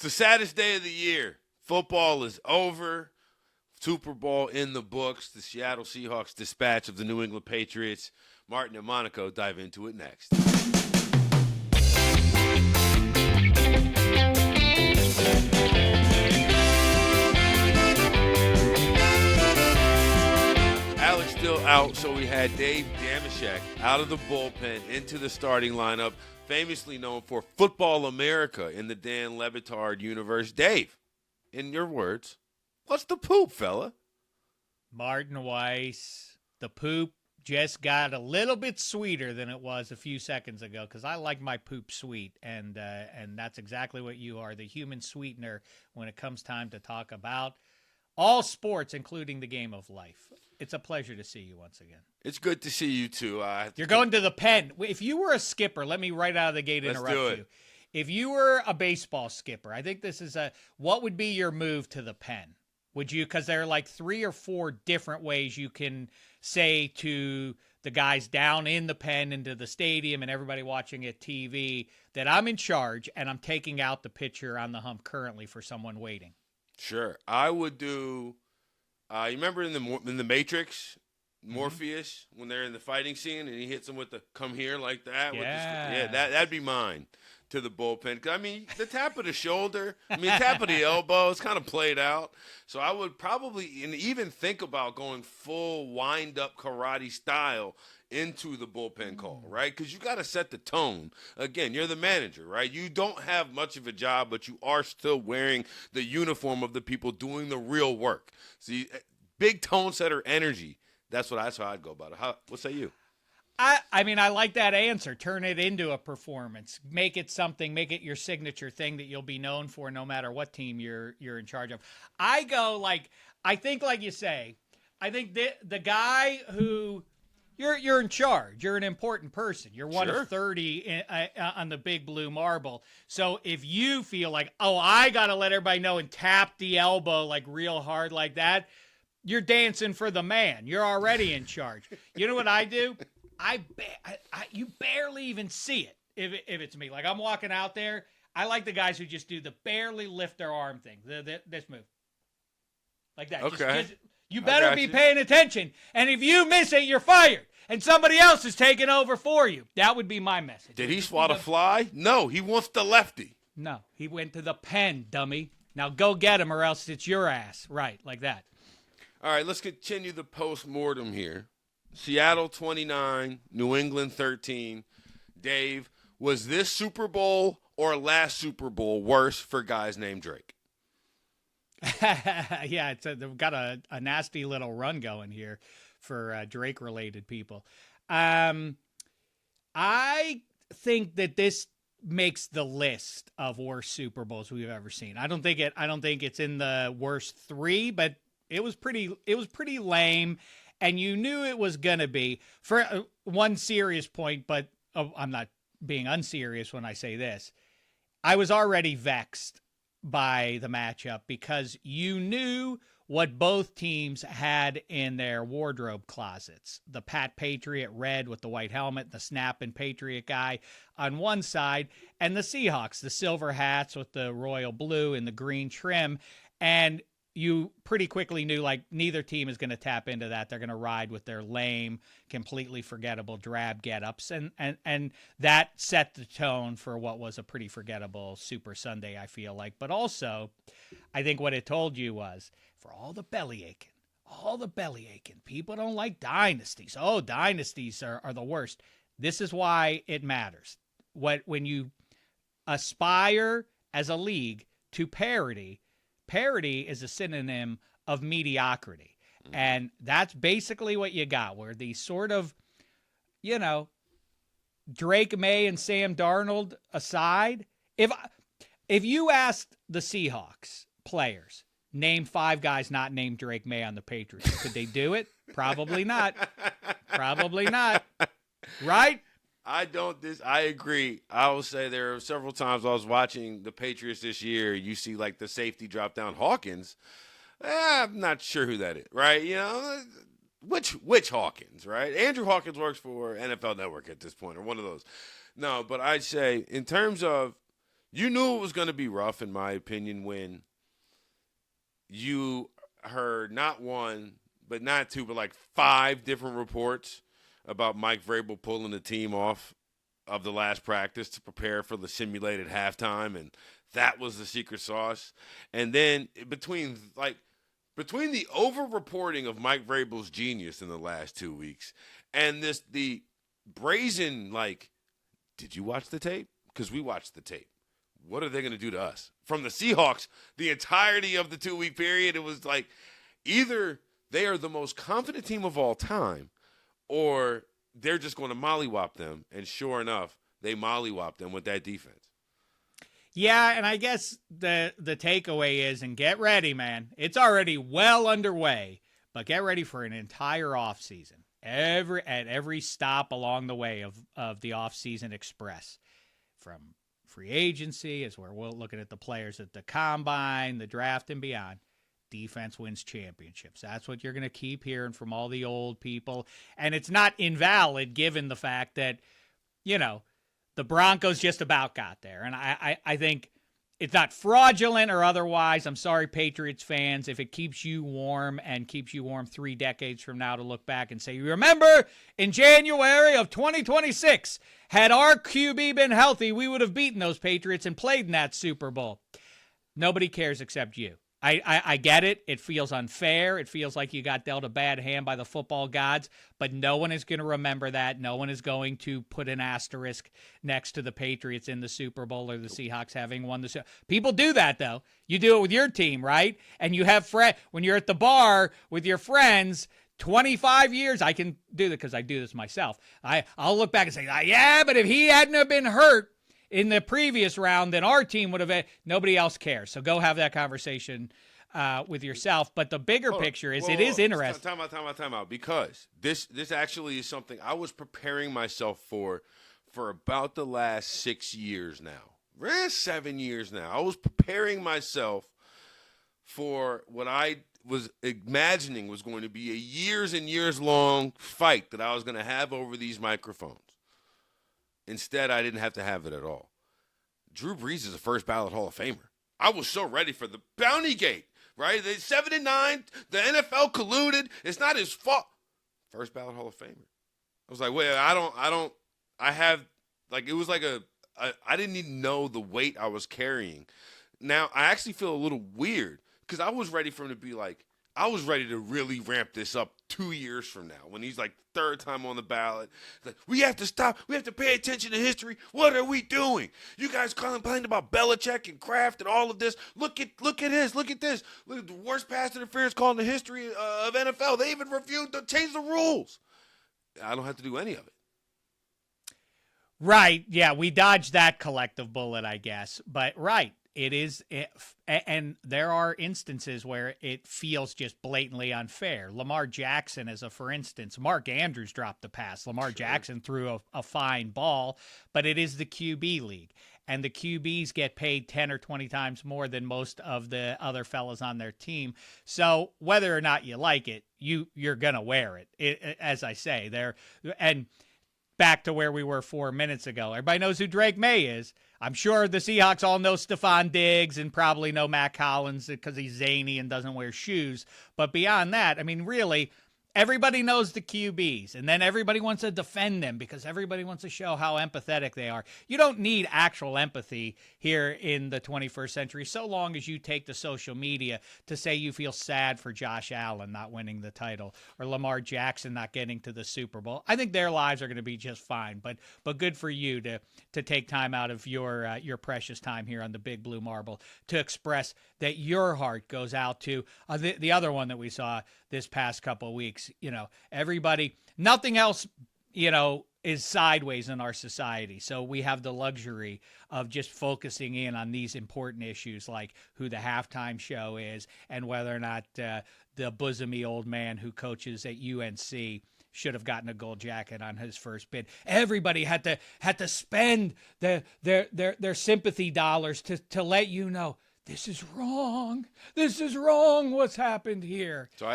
the saddest day of the year. Football is over. Super Bowl in the books. The Seattle Seahawks dispatch of the New England Patriots. Martin and Monaco dive into it next. Alex still out, so we had Dave Dameshek out of the bullpen into the starting lineup, famously known for Football America in the Dan Le Batard universe. Dave, in your words, what's the poop, fella? Martin Weiss, the poop just got a little bit sweeter than it was a few seconds ago because I like my poop sweet, and that's exactly what you are, the human sweetener when it comes time to talk about all sports, including the game of life. It's a pleasure to see you once again. It's good to see you, too. You're going to the pen. If you were a skipper, let me right out of the gate interrupt you. If you were a baseball skipper, I think this is what would be your move to the pen? Would you, because there are like 3 or 4 different ways you can say to the guys down in the pen into the stadium and everybody watching at TV that I'm in charge and I'm taking out the pitcher on the hump currently for someone waiting. Sure. I would do, you remember in the Matrix, Morpheus, when they're in the fighting scene and he hits them with the come here like that? Yeah. That'd be mine to the bullpen. I mean, the tap of the shoulder, tap of the elbow, it's kind of played out. So I would probably and even think about going full wind-up karate style into the bullpen call, right? Because you got to set the tone. Again, you're the manager, right? You don't have much of a job, but you are still wearing the uniform of the people doing the real work. See, big tone setter energy. That's how I'd go about it. What say you? I mean, I like that answer. Turn it into a performance. Make it something. Make it your signature thing that you'll be known for no matter what team you're in charge of. I go I think like you say, I think the guy who you're in charge. You're an important person. You're one of 30 on the big blue marble. So if you feel like, oh, I got to let everybody know and tap the elbow like real hard like that, you're dancing for the man. You're already in charge. You know what I do? You barely even see it if it's me. Like I'm walking out there, I like the guys who just do the barely lift their arm thing. This move. Like that. Okay. You better be paying attention. And if you miss it, you're fired. And somebody else is taking over for you. That would be my message. Did he swat a fly? No, he wants the lefty. No, he went to the pen, dummy. Now go get him or else it's your ass. Right, like that. All right, let's continue the post-mortem here. Seattle 29, New England 13. Dave, was this Super Bowl or last Super Bowl worse for guys named Drake? Yeah, they've got a nasty little run going here for Drake-related people. I think that this makes the list of worst Super Bowls we've ever seen. I don't think it's in the worst 3, but it was pretty lame. And you knew it was going to be for one serious point, but I'm not being unserious when I say this. I was already vexed by the matchup because you knew what both teams had in their wardrobe closets. The Pat Patriot red with the white helmet, the snapping Patriot guy on one side, and the Seahawks, the silver hats with the royal blue and the green trim. And you pretty quickly knew neither team is going to tap into that. They're going to ride with their lame, completely forgettable drab get-ups. And that set the tone for what was a pretty forgettable Super Sunday, I feel like. But also, I think what it told you was, for all the belly aching, people don't like dynasties. Oh, dynasties are the worst. This is why it matters. When you aspire as a league to parity is a synonym of mediocrity. And that's basically what you got, where these sort of, Drake, Maye, and Sam Darnold aside, if you asked the Seahawks players, name 5 guys not named Drake Maye on the Patriots, could they do it? Probably not. Probably not. Right? I agree. I will say there are several times I was watching the Patriots this year. You see the safety drop down Hawkins. I'm not sure who that is, right? Which Hawkins, right? Andrew Hawkins works for NFL Network at this point, or one of those. No, but I'd say in terms of You knew it was going to be rough, in my opinion, when you heard not one, but not two, but like 5 different reports about Mike Vrabel pulling the team off of the last practice to prepare for the simulated halftime, and that was the secret sauce. And then between the over-reporting of Mike Vrabel's genius in the last 2 weeks and the brazen, did you watch the tape? Because we watched the tape. What are they going to do to us? From the Seahawks, the entirety of the 2-week period, it was like either they are the most confident team of all time or they're just going to mollywop them. And sure enough, they mollywop them with that defense. Yeah, and I guess the takeaway is, and get ready, man. It's already well underway, but get ready for an entire offseason. At every stop along the way of the offseason express, from free agency, as we're looking at the players at the combine, the draft, and beyond. Defense wins championships. That's what you're going to keep hearing from all the old people. And it's not invalid given the fact that, the Broncos just about got there. And I think it's not fraudulent or otherwise. I'm sorry, Patriots fans, if it keeps you warm and keeps you warm 3 decades from now to look back and say, remember in January of 2026, had our QB been healthy, we would have beaten those Patriots and played in that Super Bowl. Nobody cares except you. I get it. It feels unfair. It feels like you got dealt a bad hand by the football gods, but no one is going to remember that. No one is going to put an asterisk next to the Patriots in the Super Bowl or the Seahawks having won the Super Bowl. People do that, though. You do it with your team, right? And you have when you're at the bar with your friends, 25 years, I can do that because I do this myself. I'll look back and say, yeah, but if he hadn't have been hurt in the previous round, then our team would have. Nobody else cares. So go have that conversation with yourself. But the bigger picture is, it is interesting. Time out. Because this actually is something I was preparing myself for about the last 6 years now. 7 years now. I was preparing myself for what I was imagining was going to be a years and years long fight that I was going to have over these microphones. Instead, I didn't have to have it at all. Drew Brees is a first ballot Hall of Famer. I was so ready for the bounty gate, right? The 7 and 9, the NFL colluded. It's not his fault. First ballot Hall of Famer. I was like, wait, I didn't even know the weight I was carrying. Now, I actually feel a little weird because I was ready for him to be like, I was ready to really ramp this up 2 years from now when he's like third time on the ballot. Like, we have to stop. We have to pay attention to history. What are we doing? You guys complaining about Belichick and Kraft and all of this. Look at this. Look at this. Look at the worst pass interference call in the history of NFL. They even refused to change the rules. I don't have to do any of it. Right. Yeah, we dodged that collective bullet, I guess. But right. It is, and there are instances where it feels just blatantly unfair. Lamar Jackson, for instance, Mark Andrews dropped the pass. Lamar Jackson threw a fine ball, but it is the QB league, and the QBs get paid 10 or 20 times more than most of the other fellas on their team. So whether or not you like it, you're gonna wear it. As I say, and back to where we were 4 minutes ago. Everybody knows who Drake Maye is. I'm sure the Seahawks all know Stephon Diggs and probably know Matt Collins because he's zany and doesn't wear shoes. But beyond that, I mean, really, everybody knows the QBs, and then everybody wants to defend them because everybody wants to show how empathetic they are. You don't need actual empathy here in the 21st century so long as you take to social media to say you feel sad for Josh Allen not winning the title or Lamar Jackson not getting to the Super Bowl. I think their lives are going to be just fine, but good for you to take time out of your precious time here on the Big Blue Marble to express that your heart goes out to the other one that we saw this past couple of weeks. Everybody, nothing else, is sideways in our society. So we have the luxury of just focusing in on these important issues like who the halftime show is and whether or not the bosomy old man who coaches at UNC should have gotten a gold jacket on his first bid. Everybody had to spend their sympathy dollars to let you know this is wrong. This is wrong. What's happened here? So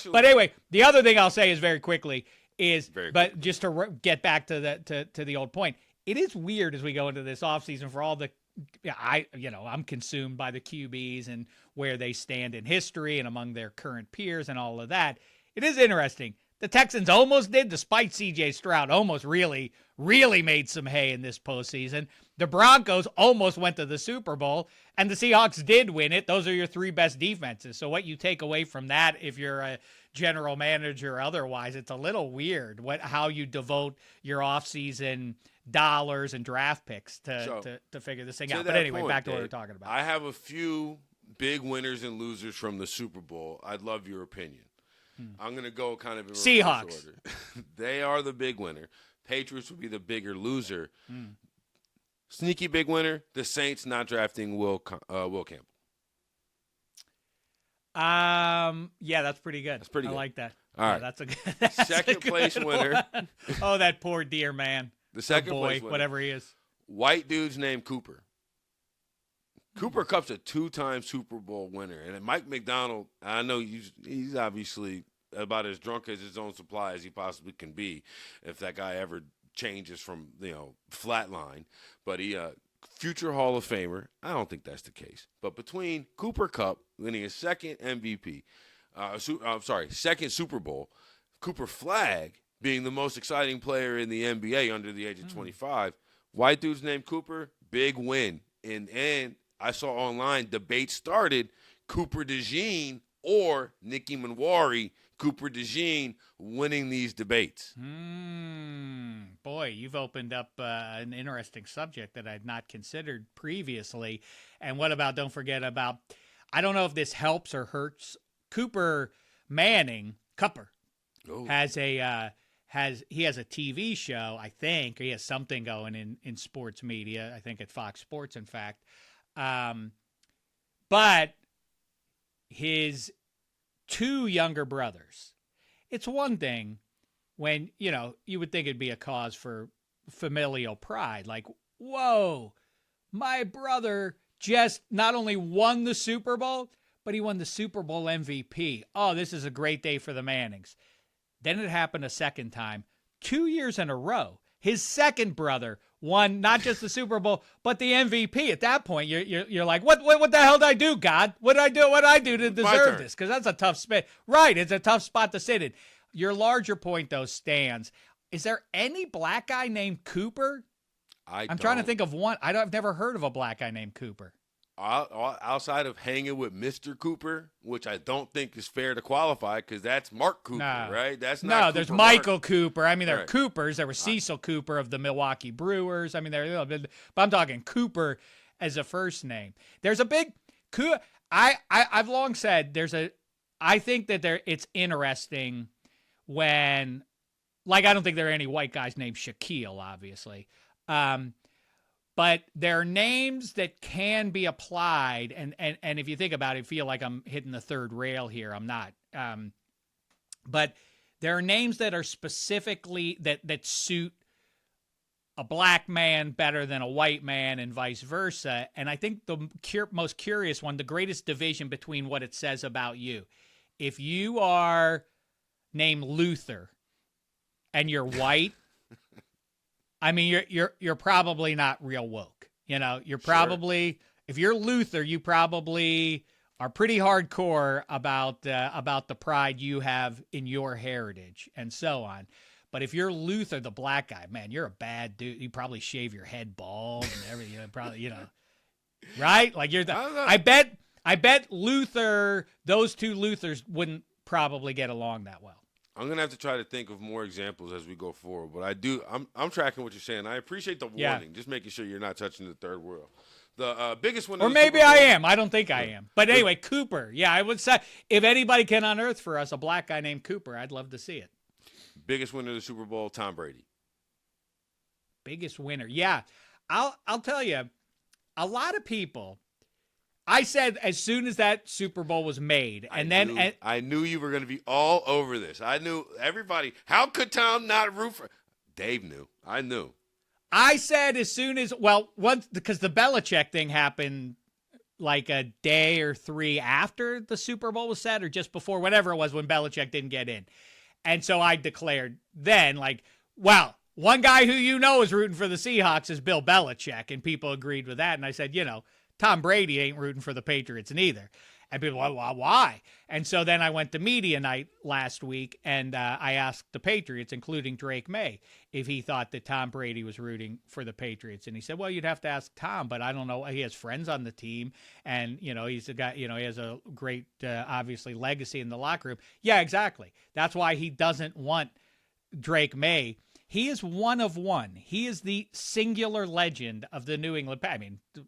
but anyway, the other thing I'll say is just to get back to the old point, it is weird as we go into this offseason for all the I'm consumed by the QBs and where they stand in history and among their current peers and all of that. It is interesting. The Texans almost did, despite C.J. Stroud, almost really made some hay in this postseason. The Broncos almost went to the Super Bowl, and the Seahawks did win it. Those are your three best defenses. So what you take away from that, if you're a general manager or otherwise, it's a little weird how you devote your offseason dollars and draft picks to figure this thing out. But anyway, back to what we're talking about. I have a few big winners and losers from the Super Bowl. I'd love your opinion. I'm going to go kind of in Seahawks. order. They are the big winner. Patriots would be the bigger loser. Sneaky big winner, the Saints not drafting Will Campbell. Yeah, that's pretty good. That's pretty good. I like that. All right. That's a good second place winner. Oh, that poor dear man. The second place winner. Whatever he is. White dude's named Cooper. Cooper Kupp's a 2-time Super Bowl winner. And Mike McDonald, I know he's obviously about as drunk as his own supply as he possibly can be if that guy ever changes from, flatline. But he future Hall of Famer. I don't think that's the case. But between Cooper Kupp winning his second MVP, second Super Bowl, Cooper Flagg being the most exciting player in the NBA under the age of 25, white dude's named Cooper, big win. And I saw online debate started Cooper DeJean or Nicky Manwari, Cooper DeJean winning these debates. Boy, you've opened up an interesting subject that I'd not considered previously. And what about, don't forget about, I don't know if this helps or hurts, Cooper Manning, has a TV show, I think. He has something going in sports media, I think at Fox Sports, in fact. But his two younger brothers, it's one thing when, you would think it'd be a cause for familial pride. Like, whoa, my brother just not only won the Super Bowl, but he won the Super Bowl MVP. Oh, this is a great day for the Mannings. Then it happened a second time, 2 years in a row. His second brother won not just the Super Bowl, but the MVP. At that point, you're like, what the hell did I do, God? What did I do? What did I do to deserve this? Because that's a tough spot. Right, it's a tough spot to sit in. Your larger point, though, stands. Is there any black guy named Cooper? I'm trying to think of one. I've never heard of a black guy named Cooper. Outside of hanging with Mr. Cooper, which I don't think is fair to qualify because that's Mark Cooper, right? That's not Cooper, there's Michael Cooper. I mean, there are right. Coopers. There was Cecil Cooper of the Milwaukee Brewers. I mean, but I'm talking Cooper as a first name. There's a big I've long said I think that it's interesting when, like, I don't think there are any white guys named Shaquille, obviously. But there are names that can be applied, and if you think about it, I feel like I'm hitting the third rail here. I'm not. But there are names that are specifically that suit a black man better than a white man and vice versa. And I think the most curious one, the greatest division between what it says about you. If you are named Luther and you're white, I mean, you're probably not real woke. You're probably, if you're Luther, you probably are pretty hardcore about the pride you have in your heritage and so on. But if you're Luther, the black guy, man, you're a bad dude. You probably shave your head bald and everything. Probably, right? Like I bet Luther, those two Luthers wouldn't probably get along that well. I'm gonna have to try to think of more examples as we go forward, but I'm tracking what you're saying. I appreciate the warning, just making sure you're not touching the third world. The biggest one, or maybe I am. I don't think I am. But anyway, Cooper. Yeah, I would say if anybody can unearth for us a black guy named Cooper, I'd love to see it. Biggest winner of the Super Bowl, Tom Brady. Biggest winner, yeah. I'll tell you, a lot of people. I said as soon as that Super Bowl was made, I knew you were going to be all over this. I knew everybody. How could Tom not root for? Dave knew. I knew. I said as soon as once because the Belichick thing happened like a day or three after the Super Bowl was set, or just before, whatever it was when Belichick didn't get in, and so I declared then, like, well, one guy who is rooting for the Seahawks is Bill Belichick, and people agreed with that. And I said, Tom Brady ain't rooting for the Patriots neither. And people, well, why? And so then I went to media night last week, and I asked the Patriots, including Drake Maye, if he thought that Tom Brady was rooting for the Patriots. And he said, well, you'd have to ask Tom, but I don't know. He has friends on the team, and, he's a guy, he has a great, obviously, legacy in the locker room. Yeah, exactly. That's why he doesn't want Drake Maye. He is one of one. He is the singular legend of the New England,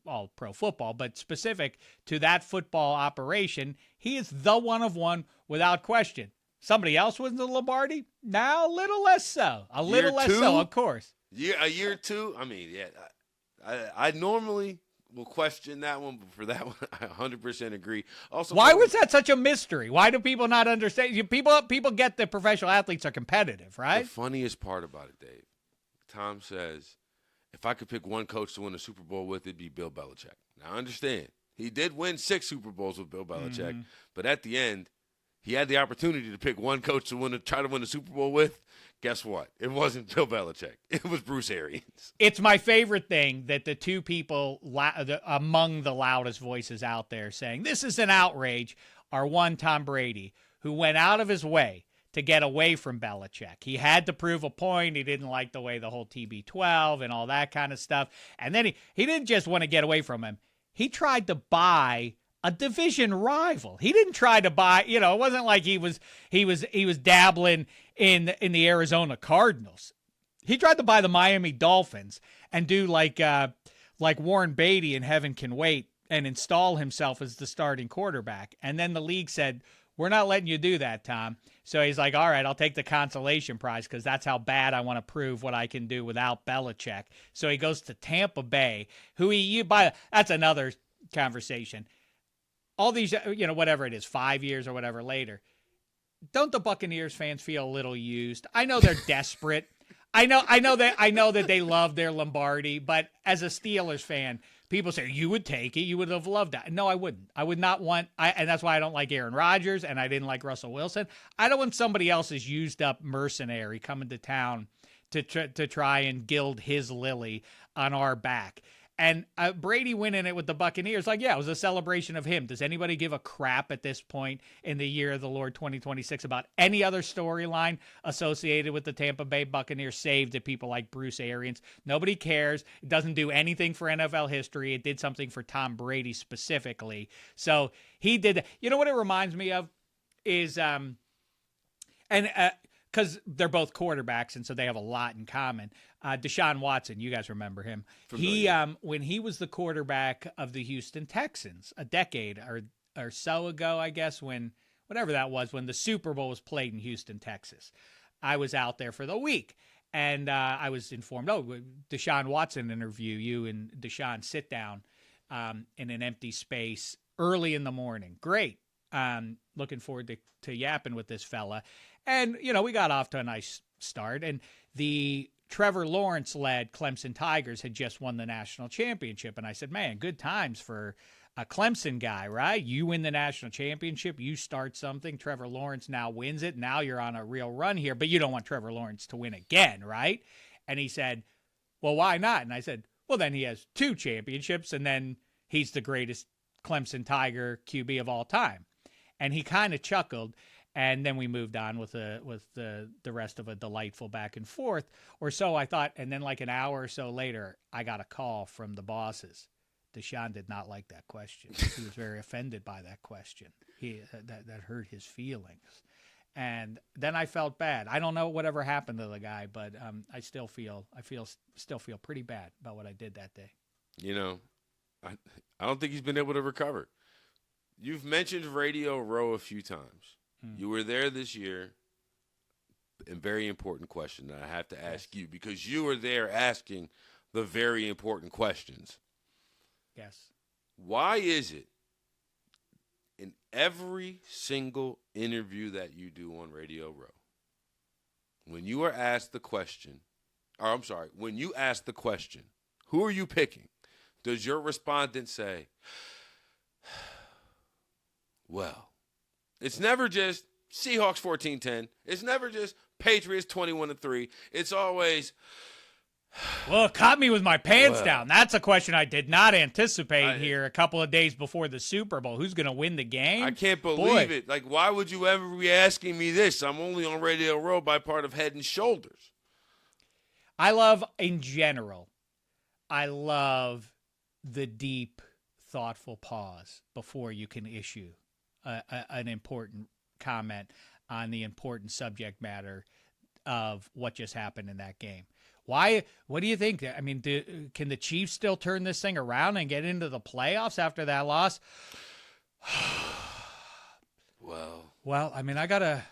all pro football, but specific to that football operation. He is the one of one without question. Somebody else wins the Lombardi? Now, a little less so. A little less so, of course. A year two? I normally will question that one, but for that one, I 100% agree. Also, why was that such a mystery? Why do people not understand? People get that professional athletes are competitive, right? The funniest part about it, Dave, Tom says, if I could pick one coach to win a Super Bowl with, it'd be Bill Belichick. Now, I understand. He did win 6 Super Bowls with Bill Belichick, but at the end, he had the opportunity to pick one coach to try to win a Super Bowl with. Guess what? It wasn't Bill Belichick. It was Bruce Arians. It's my favorite thing that the two people among the loudest voices out there saying this is an outrage are one, Tom Brady, who went out of his way to get away from Belichick. He had to prove a point. He didn't like the way the whole TB12 and all that kind of stuff. And then he didn't just want to get away from him. He tried to buy a division rival. He didn't try to buy, it wasn't like he was dabbling in the Arizona Cardinals. He tried to buy the Miami Dolphins and do like Warren Beatty in Heaven Can Wait and install himself as the starting quarterback. And then the league said, we're not letting you do that, Tom. So he's like, all right, I'll take the consolation prize because that's how bad I want to prove what I can do without Belichick. So he goes to Tampa Bay, that's another conversation. All these, whatever it is, 5 years or whatever later, don't the Buccaneers fans feel a little used? I know they're desperate. I know that they love their Lombardi, but as a Steelers fan, people say you would take it. You would have loved that. No, I wouldn't. I would not want. And that's why I don't like Aaron Rodgers, and I didn't like Russell Wilson. I don't want somebody else's used up mercenary coming to town to try and gild his lily on our back. And Brady winning it with the Buccaneers, it was a celebration of him. Does anybody give a crap at this point in the year of the Lord 2026 about any other storyline associated with the Tampa Bay Buccaneers, save to people like Bruce Arians? Nobody cares. It doesn't do anything for NFL history. It did something for Tom Brady specifically. So he did. You know what it reminds me of is, because they're both quarterbacks, and so they have a lot in common. Deshaun Watson, you guys remember him. Familiar. He, when he was the quarterback of the Houston Texans a decade or so ago, I guess, when the Super Bowl was played in Houston, Texas, I was out there for the week, and I was informed, Deshaun Watson interview, you and Deshaun sit down in an empty space early in the morning. Great. Looking forward to yapping with this fella. And, we got off to a nice start. And the Trevor Lawrence-led Clemson Tigers had just won the national championship. And I said, man, good times for a Clemson guy, right? You win the national championship. You start something. Trevor Lawrence now wins it. Now you're on a real run here. But you don't want Trevor Lawrence to win again, right? And he said, well, why not? And I said, well, then he has 2 championships. And then he's the greatest Clemson Tiger QB of all time. And he kind of chuckled. And then we moved on with the rest of a delightful back and forth or so, I thought. And then like an hour or so later, I got a call from the bosses. Deshaun did not like that question. He was very offended by that question. That hurt his feelings. And then I felt bad. I don't know whatever happened to the guy, but I still feel pretty bad about what I did that day. I don't think he's been able to recover. You've mentioned Radio Row a few times. You were there this year. A very important question that I have to ask you because you were there asking the very important questions. Yes. Why is it in every single interview that you do on Radio Row, when you are asked the question, when you ask the question, who are you picking? Does your respondent say, well, it's never just Seahawks 14-10. It's never just Patriots 21-3. It's always. Well, it caught me with my pants down. That's a question I did not anticipate here a couple of days before the Super Bowl. Who's going to win the game? I can't believe it. Like, why would you ever be asking me this? I'm only on Radio Row by part of Head and Shoulders. I love, in general, the deep, thoughtful pause before you can issue an important comment on the important subject matter of what just happened in that game. Why? What do you think? I mean, can the Chiefs still turn this thing around and get into the playoffs after that loss? Well, I mean, I gotta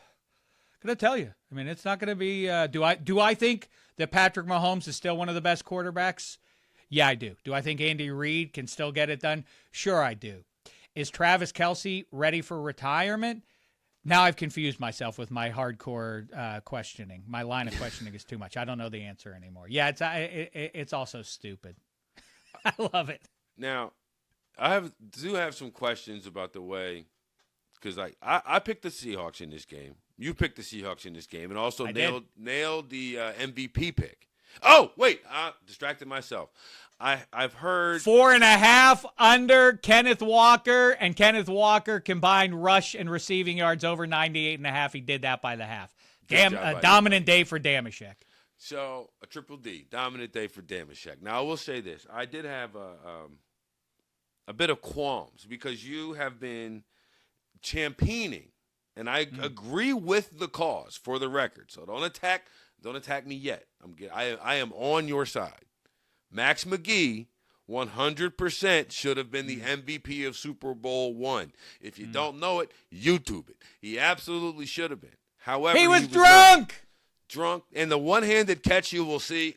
tell you. I mean, it's not going to be. Do I think that Patrick Mahomes is still one of the best quarterbacks? Yeah, I do. Do I think Andy Reid can still get it done? Sure, I do. Is Travis Kelce ready for retirement? Now I've confused myself with my hardcore questioning. My line of questioning is too much. I don't know the answer anymore. Yeah, it's also stupid. I love it. Now, I do have some questions about the way, because I picked the Seahawks in this game. You picked the Seahawks in this game, and also nailed the MVP pick. Oh, wait, I distracted myself. I've heard 4.5 under Kenneth Walker, and Kenneth Walker combined rush and receiving yards over 98.5. He did that by the half. Dominant day for Dameshek. So a triple D, dominant day for Dameshek. Now I will say this: I did have a bit of qualms because you have been championing, and I agree with the cause for the record. So don't attack me yet. I am on your side. Max McGee, 100% should have been the MVP of Super Bowl I. If you don't know it, YouTube it. He absolutely should have been. However, he was drunk. Drunk. And the one-handed catch you will see,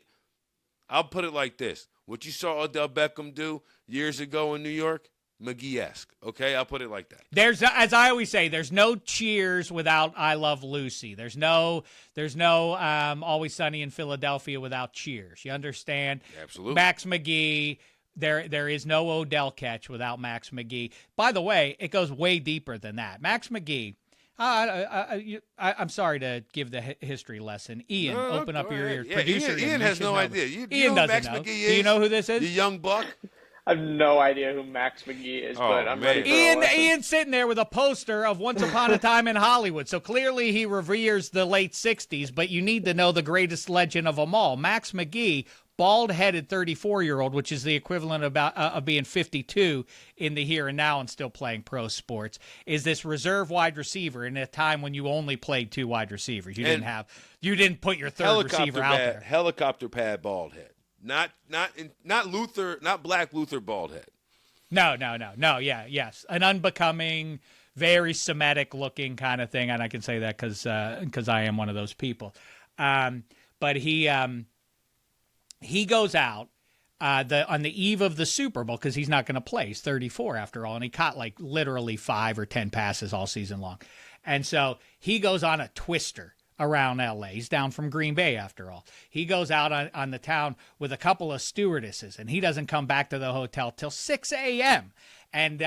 I'll put it like this. What you saw Odell Beckham do years ago in New York, McGee-esque. Okay, I'll put it like that. There's, as I always say, there's no Cheers without I Love Lucy. There's no Always Sunny in Philadelphia without Cheers. You understand? Absolutely. Max McGee. There is no Odell catch without Max McGee. By the way, it goes way deeper than that. Max McGee. I'm sorry to give the history lesson. Ian, open up your ears. Yeah, Producer Ian has no idea. Ian doesn't Max know. McGee is? Do you know who this is? The young buck? I have no idea who Max McGee is, but I'm ready for a lesson. Ian's sitting there with a poster of Once Upon a Time in Hollywood. So clearly he reveres the late 60s, but you need to know the greatest legend of them all. Max McGee, bald-headed 34-year-old, which is the equivalent of being 52 in the here and now and still playing pro sports, is this reserve wide receiver in a time when you only played two wide receivers. You didn't put your third receiver out there. Helicopter pad bald head. Not Luther, not Black Luther bald head. No. Yeah, yes. An unbecoming, very Semitic looking kind of thing. And I can say that because I am one of those people. But he goes out on the eve of the Super Bowl because he's not going to play. He's 34 after all. And he caught like literally 5 or 10 passes all season long. And so he goes on a twister around L.A. He's down from Green Bay after all. He goes out on the town with a couple of stewardesses, and he doesn't come back to the hotel till 6 a.m. And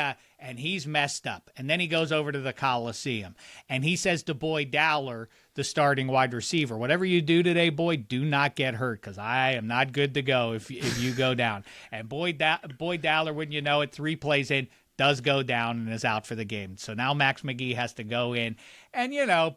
he's messed up. And then he goes over to the Coliseum, and he says to Boyd Dowler, the starting wide receiver, whatever you do today, Boyd, do not get hurt because I am not good to go if you go down. And Boyd Dowler, wouldn't you know it, 3 plays in, does go down and is out for the game. So now Max McGee has to go in. And,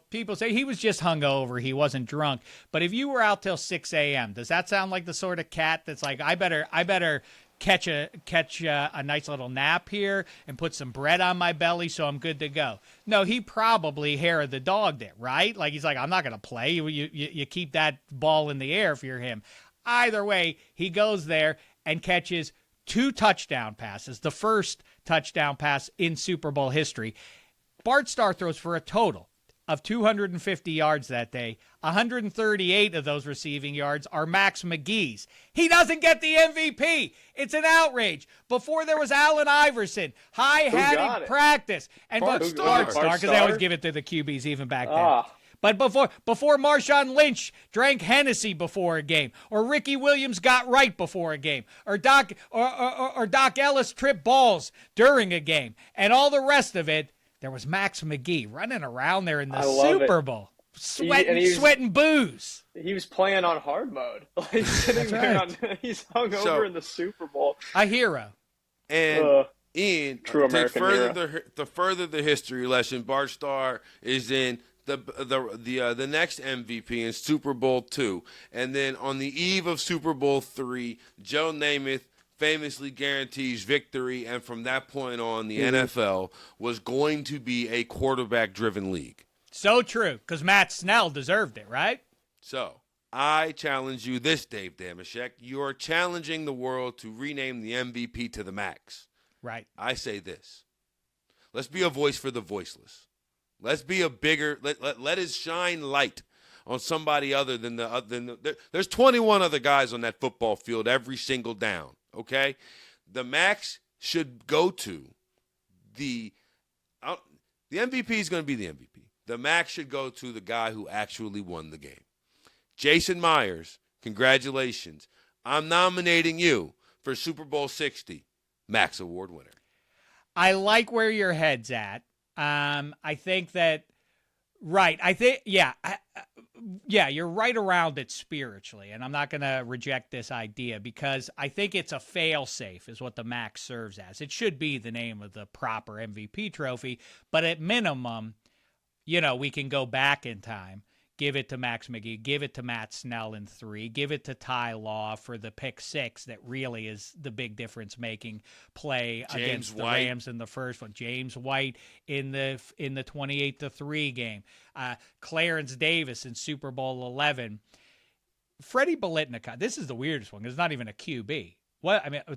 people say he was just hungover. He wasn't drunk. But if you were out till 6 a.m., does that sound like the sort of cat that's like, I better catch a nice little nap here and put some bread on my belly so I'm good to go? No, he probably hair of the dog did, right? Like, he's like, I'm not going to play. You keep that ball in the air if you're him. Either way, he goes there and catches 2 touchdown passes, the first touchdown pass in Super Bowl history. Bart Starr throws for a total of 250 yards that day. 138 of those receiving yards are Max McGee's. He doesn't get the MVP. It's an outrage. Before there was Allen Iverson, high-hatted practice. And Bart Starr, because they always give it to the QBs even back then. But before Marshawn Lynch drank Hennessy before a game, or Ricky Williams got right before a game, or Doc Ellis tripped balls during a game, and all the rest of it, there was Max McGee running around there in the Super Bowl. sweating booze. He was playing on hard mode. Like sitting there he's hungover in the Super Bowl. A hero. And Ian, true American hero. To further the history lesson, Bart Starr is in the next MVP in Super Bowl II, and then on the eve of Super Bowl III, Joe Namath famously guarantees victory, and from that point on, the NFL was going to be a quarterback-driven league. So true, because Matt Snell deserved it, right? So I challenge you this, Dave Dameshek. You're challenging the world to rename the MVP to the Max. Right. I say this. Let's be a voice for the voiceless. Let's be a bigger, let us shine light on somebody other than there's 21 other guys on that football field every single down, okay? The Max should go to the MVP is going to be the MVP. The Max should go to the guy who actually won the game. Jason Myers, congratulations. I'm nominating you for Super Bowl 60, Max Award winner. I like where your head's at. I think that, right. I think, yeah, you're right around it spiritually, and I'm not going to reject this idea because I think it's a fail-safe is what the Max serves as. It should be the name of the proper MVP trophy, but at minimum, we can go back in time. Give it to Max McGee. Give it to Matt Snell in 3. Give it to Ty Law for the pick 6 that really is the big difference-making play against the Rams in the first one. James White in the 28-3 game. Clarence Davis in Super Bowl 11. Freddie Biletnikoff. This is the weirdest one. It's not even a QB.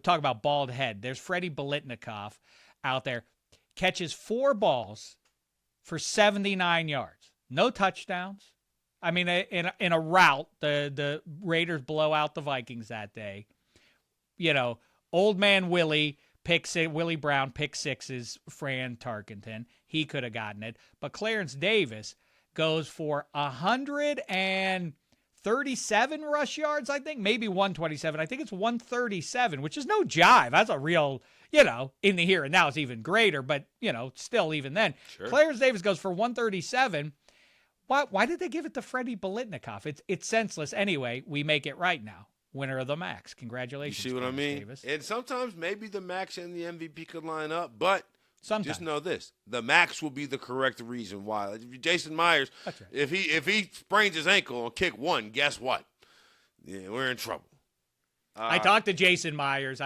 Talk about bald head. There's Freddie Biletnikoff out there. Catches 4 balls for 79 yards. No touchdowns. I mean, in a rout, the Raiders blow out the Vikings that day. Old man Willie Willie Brown pick 6's Fran Tarkenton. He could have gotten it. But Clarence Davis goes for 137 rush yards, I think. Maybe 127. I think it's 137, which is no jive. That's a real, in the here and now it's even greater. But, still even then. Sure. Clarence Davis goes for 137. Why did they give it to Freddie Biletnikoff? It's senseless. Anyway, we make it right now. Winner of the Max. Congratulations. You see what I mean? Davis. And sometimes maybe the Max and the MVP could line up, but sometimes. Just know this. The Max will be the correct reason why. Jason Myers, that's right. if he sprains his ankle on kick 1, guess what? Yeah, we're in trouble. I talked to Jason Myers.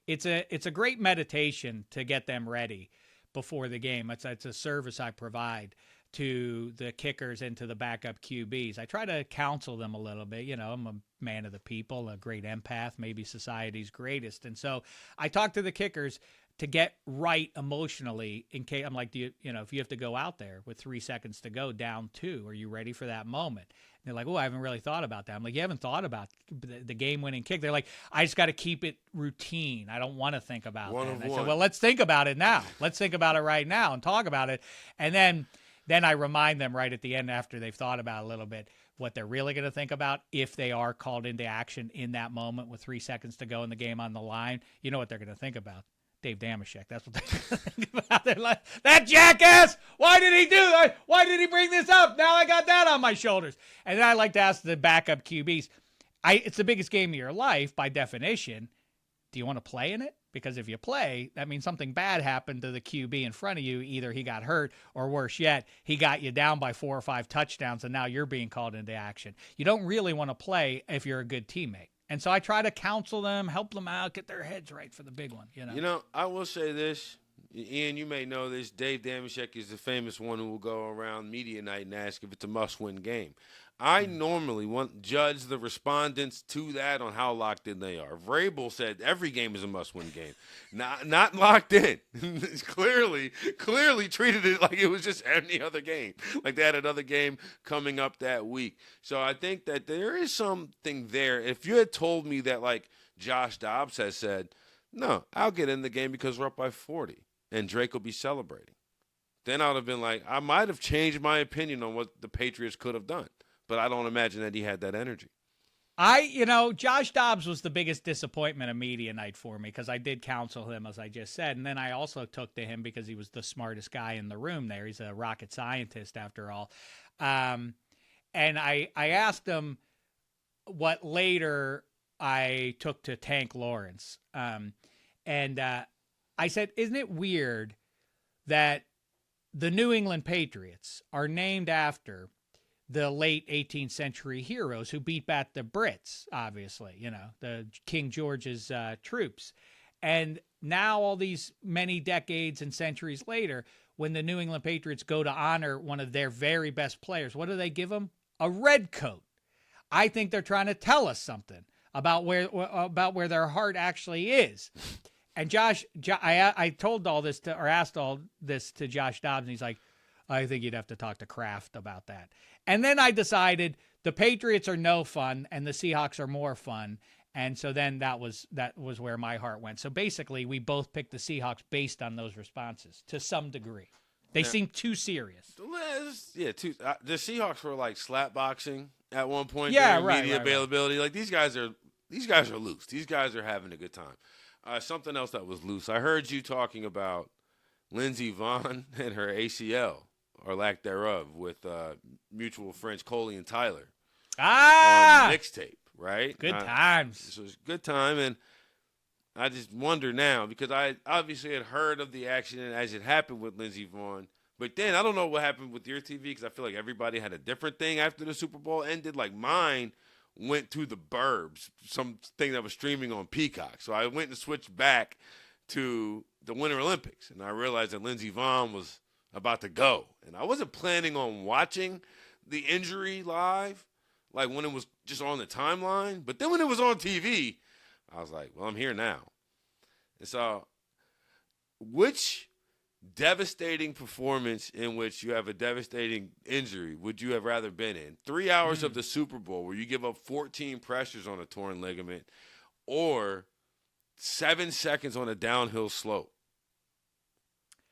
It's a great meditation to get them ready before the game. It's a service I provide to the kickers and to the backup QBs. I try to counsel them a little bit. I'm a man of the people, a great empath, maybe society's greatest. And so I talk to the kickers to get right emotionally in case I'm like, if you have to go out there with 3 seconds to go down 2, are you ready for that moment? And they're like, I haven't really thought about that. I'm like, you haven't thought about the game-winning kick. They're like, I just got to keep it routine. I don't want to think about that. And I said, well, let's think about it now. Let's think about it right now and talk about it. And then I remind them right at the end after they've thought about it a little bit what they're really going to think about if they are called into action in that moment with 3 seconds to go in the game on the line. You know what they're going to think about. Dave Dameshek. That's what they're going to think about. They're like, that jackass! Why did he do that? Why did he bring this up? Now I got that on my shoulders. And then I like to ask the backup QBs, it's the biggest game of your life by definition. Do you want to play in it? Because if you play, that means something bad happened to the QB in front of you. Either he got hurt or worse yet, he got you down by 4 or 5 touchdowns and now you're being called into action. You don't really want to play if you're a good teammate. And so I try to counsel them, help them out, get their heads right for the big one. I will say this. Ian, you may know this. Dave Dameshek is the famous one who will go around media night and ask if it's a must-win game. I normally judge the respondents to that on how locked in they are. Vrabel said every game is a must-win game. Not locked in. It's clearly treated it like it was just any other game. Like they had another game coming up that week. So I think that there is something there. If you had told me that like Josh Dobbs has said, no, I'll get in the game because we're up by 40 and Drake will be celebrating, then I would have been like, I might have changed my opinion on what the Patriots could have done. But I don't imagine that he had that energy. Josh Dobbs was the biggest disappointment of media night for me because I did counsel him, as I just said. And then I also took to him because he was the smartest guy in the room there. He's a rocket scientist after all. And I asked him what later I took to Tank Lawrence. And I said, isn't it weird that the New England Patriots are named after the late 18th century heroes who beat back the Brits, obviously, the King George's troops. And now all these many decades and centuries later, when the New England Patriots go to honor one of their very best players, what do they give them? A red coat. I think they're trying to tell us something about where their heart actually is. And I told all this asked all this to Josh Dobbs, and he's like, I think you'd have to talk to Kraft about that. And then I decided the Patriots are no fun and the Seahawks are more fun. And so then that was where my heart went. So basically, we both picked the Seahawks based on those responses to some degree. They seemed too serious. Yeah, the Seahawks were like slap boxing at one point. Yeah, during media right. availability. Like these guys are loose. These guys are having a good time. Something else that was loose. I heard you talking about Lindsey Vonn and her ACL. Or lack thereof, with mutual friends Coley and Tyler. On mixtape, right? Good times. This was a good time, and I just wonder now, because I obviously had heard of the accident as it happened with Lindsey Vonn, but then I don't know what happened with your TV, because I feel like everybody had a different thing after the Super Bowl ended. Like mine went to the Burbs, something that was streaming on Peacock. So I went and switched back to the Winter Olympics, and I realized that Lindsey Vonn was about to go. And I wasn't planning on watching the injury live, like when it was just on the timeline. But then when it was on TV, I was like, well, I'm here now. And so which devastating performance in which you have a devastating injury would you have rather been in? 3 hours of the Super Bowl where you give up 14 pressures on a torn ligament, or 7 seconds on a downhill slope?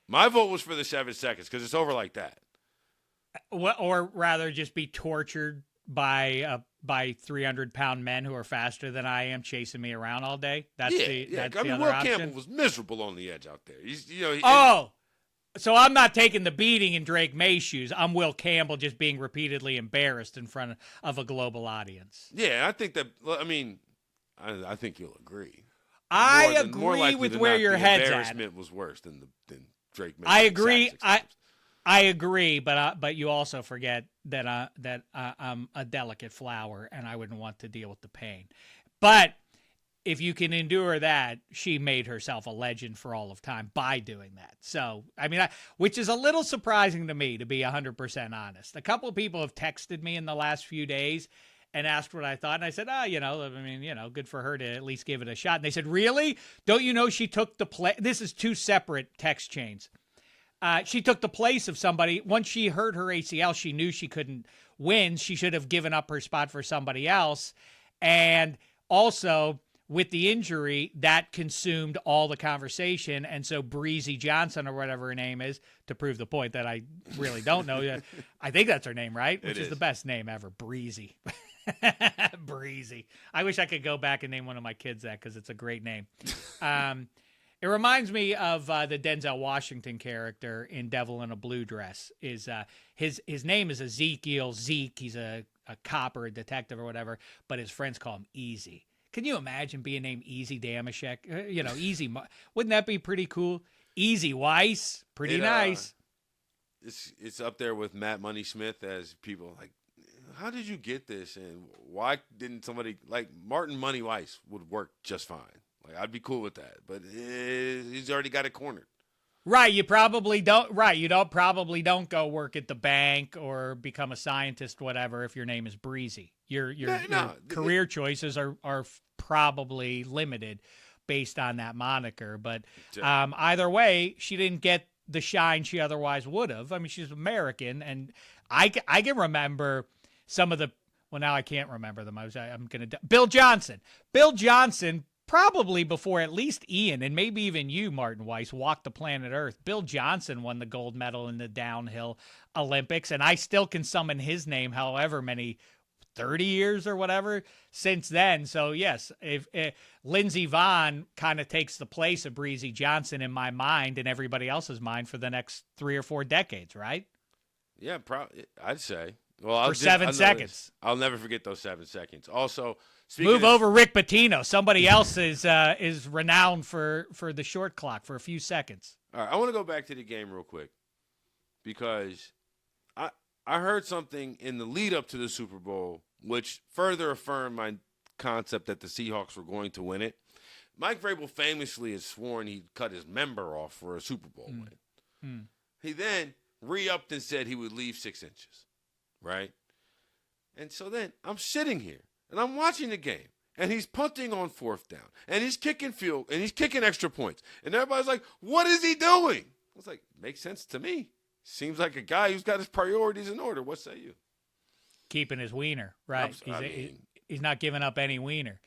My vote was for the 7 seconds because it's over like that. Or rather, just be tortured by 300-pound men who are faster than I am, chasing me around all day. That's the other Will option. Campbell was miserable on the edge out there. So I'm not taking the beating in Drake May's shoes. I'm Will Campbell just being repeatedly embarrassed in front of a global audience. Yeah, I think that. I mean, I think you'll agree. I agree with where your head's at. The embarrassment was worse than Drake May. I agree. I agree, but you also forget that I'm a delicate flower, and I wouldn't want to deal with the pain. But if you can endure that, she made herself a legend for all of time by doing that. So, I mean, which is a little surprising to me, to be 100% honest. A couple of people have texted me in the last few days and asked what I thought. And I said, good for her to at least give it a shot. And they said, really? Don't you know she took the place? This is two separate text chains. She took the place of somebody. Once she hurt her ACL, she knew she couldn't win. She should have given up her spot for somebody else. And also, with the injury, that consumed all the conversation. And so Breezy Johnson, or whatever her name is, to prove the point that I really don't know. I think that's her name, right? Which is the best name ever, Breezy. Breezy. I wish I could go back and name one of my kids that, because it's a great name. It reminds me of the Denzel Washington character in Devil in a Blue Dress. His name is Ezekiel Zeke. He's a cop or a detective or whatever, but his friends call him Easy. Can you imagine being named Easy Dameshek? Easy. Wouldn't that be pretty cool? Easy Weiss. Pretty nice. It's up there with Matt Money Smith as people like, how did you get this? And why didn't somebody like Martin Money Weiss would work just fine? Like, I'd be cool with that, but he's already got it cornered. Right, you probably don't. Right, you probably don't go work at the bank or become a scientist, whatever. If your name is Breezy, your career choices are probably limited based on that moniker. But either way, she didn't get the shine she otherwise would have. I mean, she's American, and I can remember some of the. Well, now I can't remember them. I'm gonna. Bill Johnson. Probably before at least Ian and maybe even you, Martin Weiss, walked the planet Earth. Bill Johnson won the gold medal in the downhill Olympics, and I still can summon his name however many 30 years or whatever since then. So yes, if Lindsey Vonn kind of takes the place of Breezy Johnson in my mind and everybody else's mind for the next 3 or 4 decades, right? Yeah, I'd say. Well, for 7 seconds. I'll never forget those 7 seconds. Also, move over Rick Pitino. Somebody else is renowned for the short clock for a few seconds. All right, I want to go back to the game real quick because I heard something in the lead up to the Super Bowl which further affirmed my concept that the Seahawks were going to win it. Mike Vrabel famously has sworn he'd cut his member off for a Super Bowl win. He then re-upped and said he would leave 6 inches, right? And so then I'm sitting here, and I'm watching the game, and he's punting on 4th down, and he's kicking extra points. And everybody's like, what is he doing? I was like, makes sense to me. Seems like a guy who's got his priorities in order. What say you? Keeping his wiener, right? He's not giving up any wiener.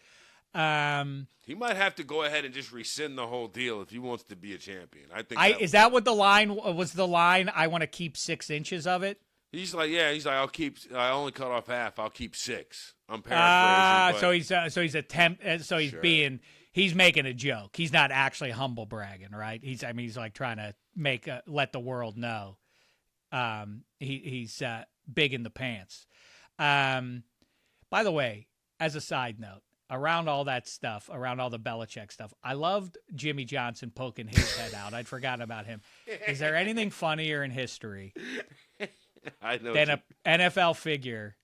He might have to go ahead and just rescind the whole deal if he wants to be a champion. I think. Is that what the line was? The line, I want to keep 6 inches of it. He's like, I only cut off half. I'll keep 6. I'm paraphrasing. He's making a joke. He's not actually humble bragging, right? He's like trying to let the world know. He's big in the pants. By the way, as a side note, around all that stuff, around all the Belichick stuff, I loved Jimmy Johnson poking his head out. I'd forgotten about him. Is there anything funnier in history than an NFL figure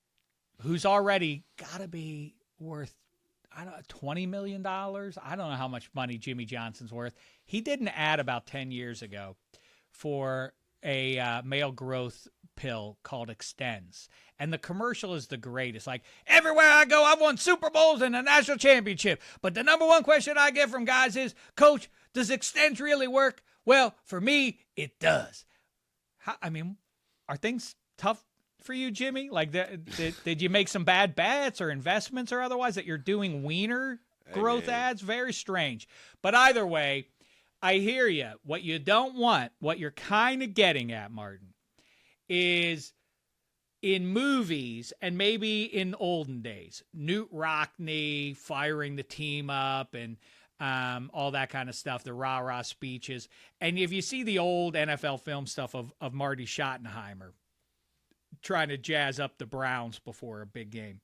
who's already got to be worth, $20 million? I don't know how much money Jimmy Johnson's worth. He did an ad about 10 years ago for a male growth pill called Extends. And the commercial is the greatest. Like, everywhere I go, I've won Super Bowls and a national championship. But the number one question I get from guys is, Coach, does Extends really work? Well, for me, it does. Are things tough for you, Jimmy? Like, did you make some bad bets or investments or otherwise that you're doing wiener growth ads? Very strange. But either way, I hear you. What you don't want, what you're kind of getting at, Martin, is in movies and maybe in olden days, Newt Rockney firing the team up and all that kind of stuff, the rah-rah speeches. And if you see the old NFL film stuff of Marty Schottenheimer trying to jazz up the Browns before a big game,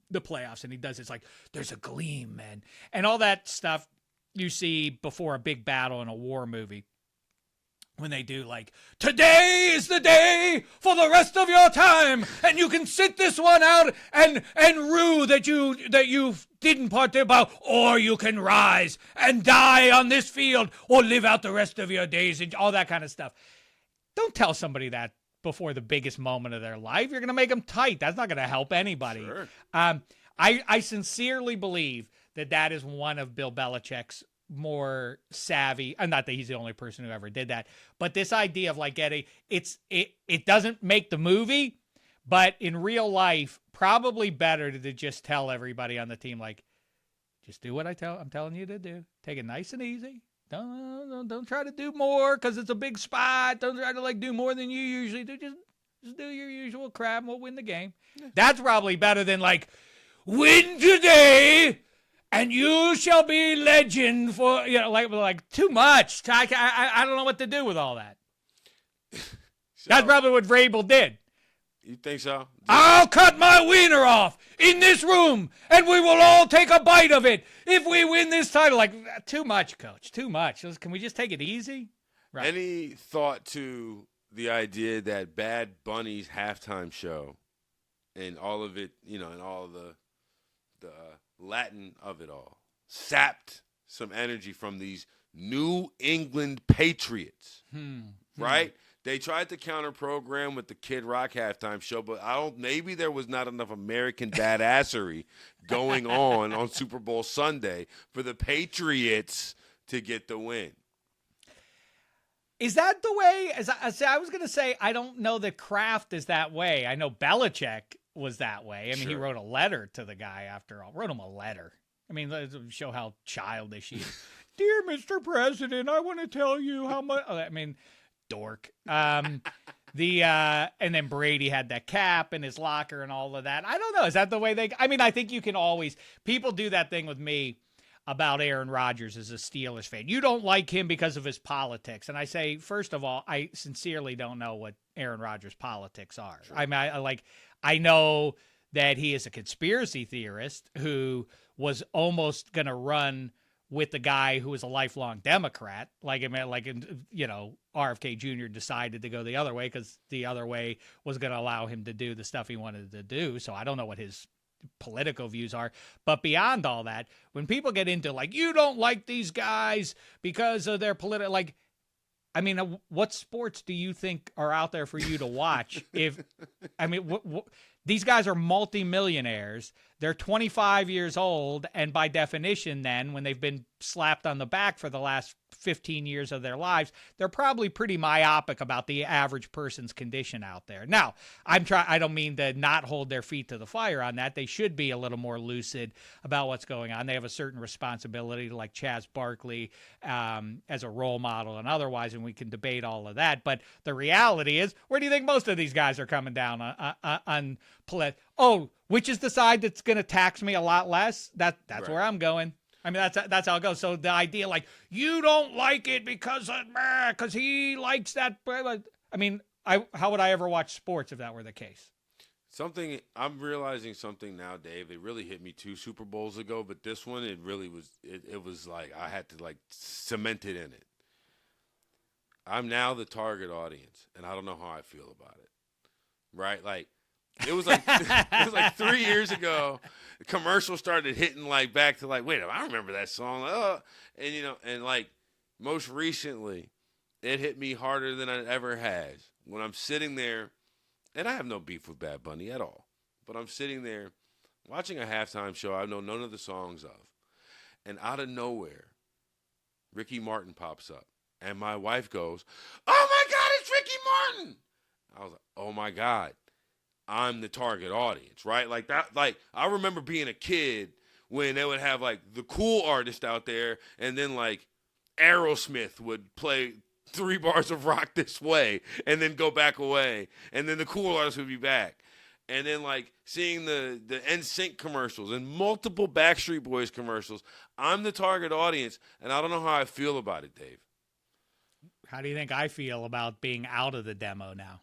the playoffs, and he does it's like, there's a gleam, man. And all that stuff you see before a big battle in a war movie. When they do like, today is the day for the rest of your time, and you can sit this one out and rue that you didn't participate, or you can rise and die on this field, or live out the rest of your days, and all that kind of stuff. Don't tell somebody that before the biggest moment of their life. You're going to make them tight. That's not going to help anybody. Sure. I sincerely believe that is one of Bill Belichick's more savvy, not that he's the only person who ever did that, but this idea of like it doesn't make the movie, but in real life, probably better to just tell everybody on the team, like, just do what I'm telling you to do. Take it nice and easy. Don't try to do more because it's a big spot. Don't try to like do more than you usually do. Just do your usual crap and we'll win the game. Yeah. That's probably better than like, win today and you shall be legend for, like too much. I don't know what to do with all that. That's probably what Vrabel did. You think so? I'll cut my wiener off in this room, and we will all take a bite of it if we win this title. Like, too much, Coach, too much. Can we just take it easy? Right. Any thought to the idea that Bad Bunny's halftime show and all of it, and all of the Latin of it all sapped some energy from these New England Patriots, right? They tried to counter program with the Kid Rock halftime show, but maybe there was not enough American badassery going on Super Bowl Sunday for the Patriots to get the win. Is that the way? I was going to say, I don't know that Kraft is that way. I know Belichick was that way. I mean, He wrote a letter to the guy after all. Wrote him a letter. I mean, let's show how childish he is. Dear Mr. President, I want to tell you how much. I mean, dork. And then Brady had that cap in his locker and all of that. I don't know. Is that the way I mean, I think you can always, people do that thing with me about Aaron Rodgers as a Steelers fan. You don't like him because of his politics. And I say, first of all, I sincerely don't know what Aaron Rodgers' politics are. Sure. I mean, I know that he is a conspiracy theorist who was almost going to run with the guy who was a lifelong Democrat. RFK Jr. decided to go the other way because the other way was going to allow him to do the stuff he wanted to do. So I don't know what his political views are. But beyond all that, when people get into you don't like these guys because of their political, what sports do you think are out there for you to watch? These guys are multimillionaires. They're 25 years old, and by definition then, when they've been slapped on the back for the last 15 years of their lives, they're probably pretty myopic about the average person's condition out there. Now, I don't mean to not hold their feet to the fire on that. They should be a little more lucid about what's going on. They have a certain responsibility, like Chaz Barkley, as a role model and otherwise, and we can debate all of that. But the reality is, where do you think most of these guys are coming down on which is the side that's going to tax me a lot less? That's right. Where I'm going. I mean, that's how it goes. So the idea, you don't like it because he likes that. I mean, how would I ever watch sports if that were the case? I'm realizing something now, Dave. It really hit me 2 Super Bowls ago, but this one, it really was. It was like I had to cement it in it. I'm now the target audience, and I don't know how I feel about it. Right, It was it was 3 years ago. The commercial started hitting back to wait, I remember that song. And most recently, it hit me harder than it ever has when I'm sitting there, and I have no beef with Bad Bunny at all, but I'm sitting there watching a halftime show I know none of the songs of, and out of nowhere, Ricky Martin pops up, and my wife goes, "Oh my God, it's Ricky Martin!" I was like, "Oh my God. I'm the target audience," right? I remember being a kid when they would have the cool artist out there, and then Aerosmith would play 3 bars of Rock This Way and then go back away, and then the cool artist would be back. And then seeing the NSYNC commercials and multiple Backstreet Boys commercials. I'm the target audience, and I don't know how I feel about it, Dave. How do you think I feel about being out of the demo now?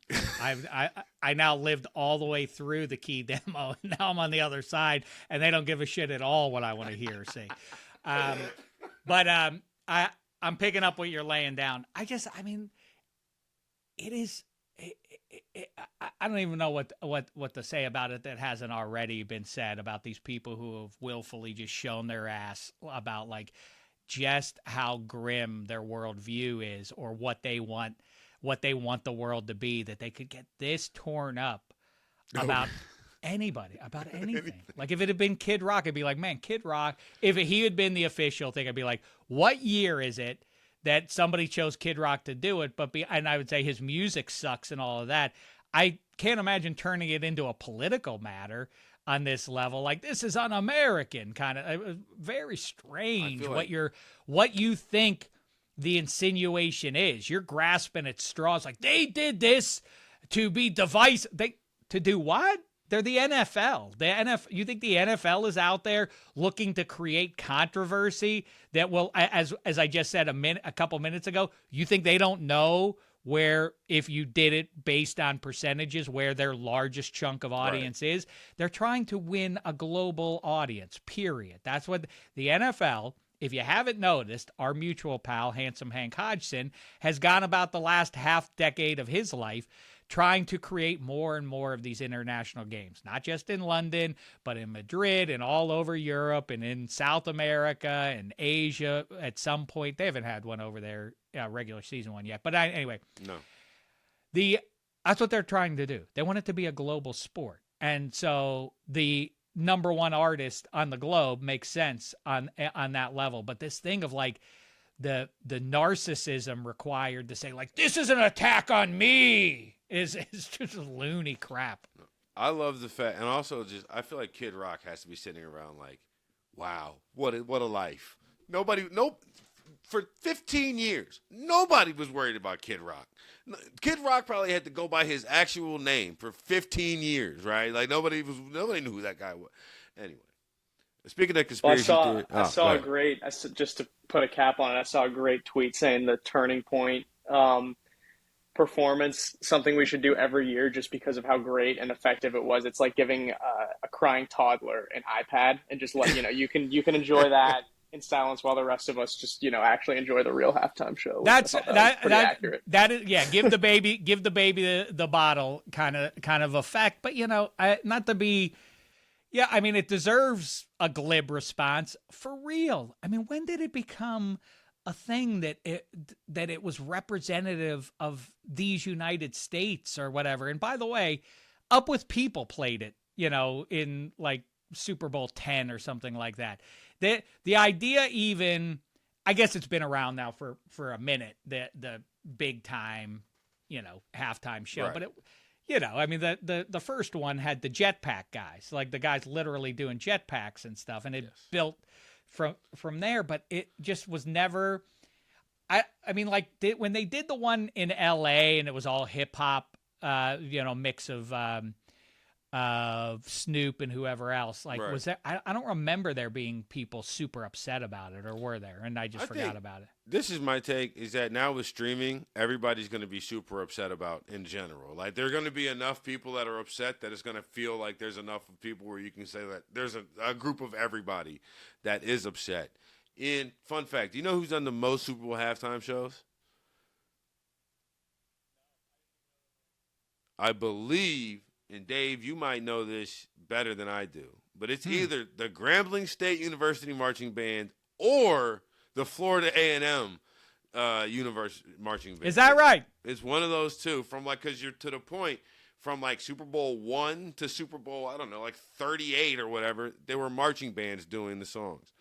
I now lived all the way through the key demo, and now I'm on the other side, and they don't give a shit at all what I want to hear or see. I'm picking up what you're laying down. It is. I don't even know what to say about it that hasn't already been said about these people who have willfully just shown their ass about just how grim their worldview is, or what they want the world to be, that they could get this torn up about anybody, about anything. If it had been Kid Rock, I'd be like, man, Kid Rock, if he had been the official thing, I'd be like, what year is it that somebody chose Kid Rock to do it? And I would say his music sucks and all of that. I can't imagine turning it into a political matter on this level. This is un-American kind of very strange what you think the insinuation is. You're grasping at straws. They did this to be divisive. To do what? They're the NFL. You think the NFL is out there looking to create controversy that will, as I just said a couple minutes ago, you think they don't know where, if you did it based on percentages, where their largest chunk of audience is? They're trying to win a global audience, period. That's what the NFL, if you haven't noticed, our mutual pal, Handsome Hank Hodgson, has gone about the last half decade of his life trying to create more and more of these international games, not just in London, but in Madrid and all over Europe and in South America and Asia. At some point, they haven't had one over there, regular season one yet. But anyway, no. That's what they're trying to do. They want it to be a global sport. And so the number one artist on the globe makes sense on that level. But this thing of the narcissism required to say this is an attack on me is just loony crap. I love the fact, and also I feel like Kid Rock has to be sitting around wow, what a life. for 15 years, nobody was worried about Kid Rock. Kid Rock probably had to go by his actual name for 15 years, right? Like nobody knew who that guy was. Anyway, speaking of conspiracy theory, just to put a cap on it, I saw a great tweet saying the turning point performance, something we should do every year just because of how great and effective it was. It's like giving a crying toddler an iPad and just let you can enjoy that in silence while the rest of us just actually enjoy the real halftime show. That's accurate. That is give the baby the bottle kind of effect, but not to be. Yeah, I mean, it deserves a glib response for real. I mean, when did it become a thing that it was representative of these United States or whatever? And by the way, Up With People played it, in like Super Bowl 10 or something like that. The idea, even, I guess it's been around now for a minute, the big time, halftime show, right. But it, I mean, the first one had the jetpack guys, like the guys literally doing jetpacks and stuff, and it built from there. But it just was never. I mean, like when they did the one in L.A. and it was all hip hop, mix of Snoop and whoever else. Like, right. Was there? I don't remember there being people super upset about it, or were there? And I forgot about it. This is my take: is that now with streaming, everybody's going to be super upset about in general. Like, there are going to be enough people that are upset that it's going to feel like there's enough of people where you can say that there's a group of everybody that is upset. In fun fact, do you know who's done the most Super Bowl halftime shows? I believe, and Dave, you might know this better than I do, but it's either the Grambling State University Marching Band or the Florida A&M University Marching Band. Is that right? It's one of those two. Because you're to the point, from like Super Bowl 1 to Super Bowl, I don't know, like 38 or whatever, there were marching bands doing the songs.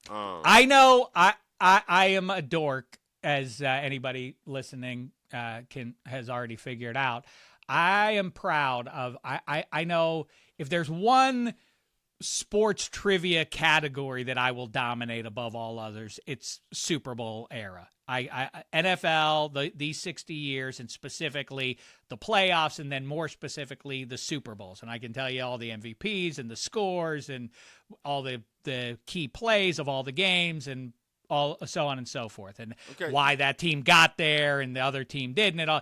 I know I am a dork, as anybody listening has already figured out. I am proud of. I know if there's one sports trivia category that I will dominate above all others, it's Super Bowl era. NFL, these 60 years, and specifically the playoffs, and then more specifically the Super Bowls. And I can tell you all the MVPs and the scores and all the key plays of all the games and all so on and so forth, and why that team got there and the other team didn't. And all.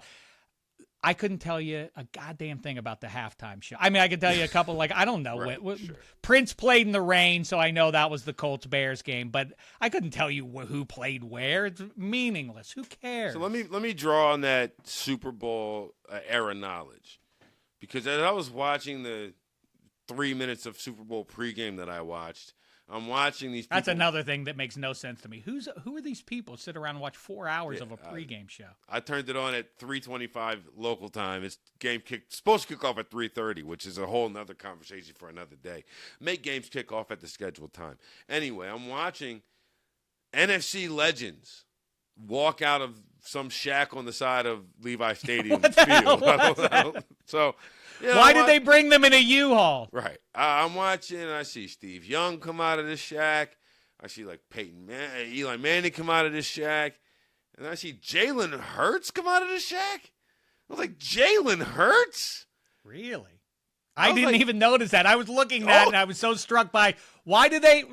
I couldn't tell you a goddamn thing about the halftime show. I mean, I could tell you a couple, like, I don't know. Sure. Prince played in the rain, so I know that was the Colts-Bears game, but I couldn't tell you who played where. It's meaningless. Who cares? So let me draw on that Super Bowl era knowledge, because as I was watching the 3 minutes of Super Bowl pregame that I watched, I'm watching these people. That's another thing that makes no sense to me. Who are these people sit around and watch 4 hours of a pregame show? I turned it on at 3:25 local time. It's supposed to kick off at 3:30, which is a whole nother conversation for another day. Make games kick off at the scheduled time. Anyway, I'm watching NFC legends walk out of some shack on the side of Levi Stadium field. So. Why did they bring them in a U-Haul? Right. I'm watching, and I see Steve Young come out of this shack. I see, like, Eli Manning come out of this shack. And I see Jalen Hurts come out of this shack. I was like, Jalen Hurts? Really? I didn't even notice that. I was looking at it, and I was so struck by why are they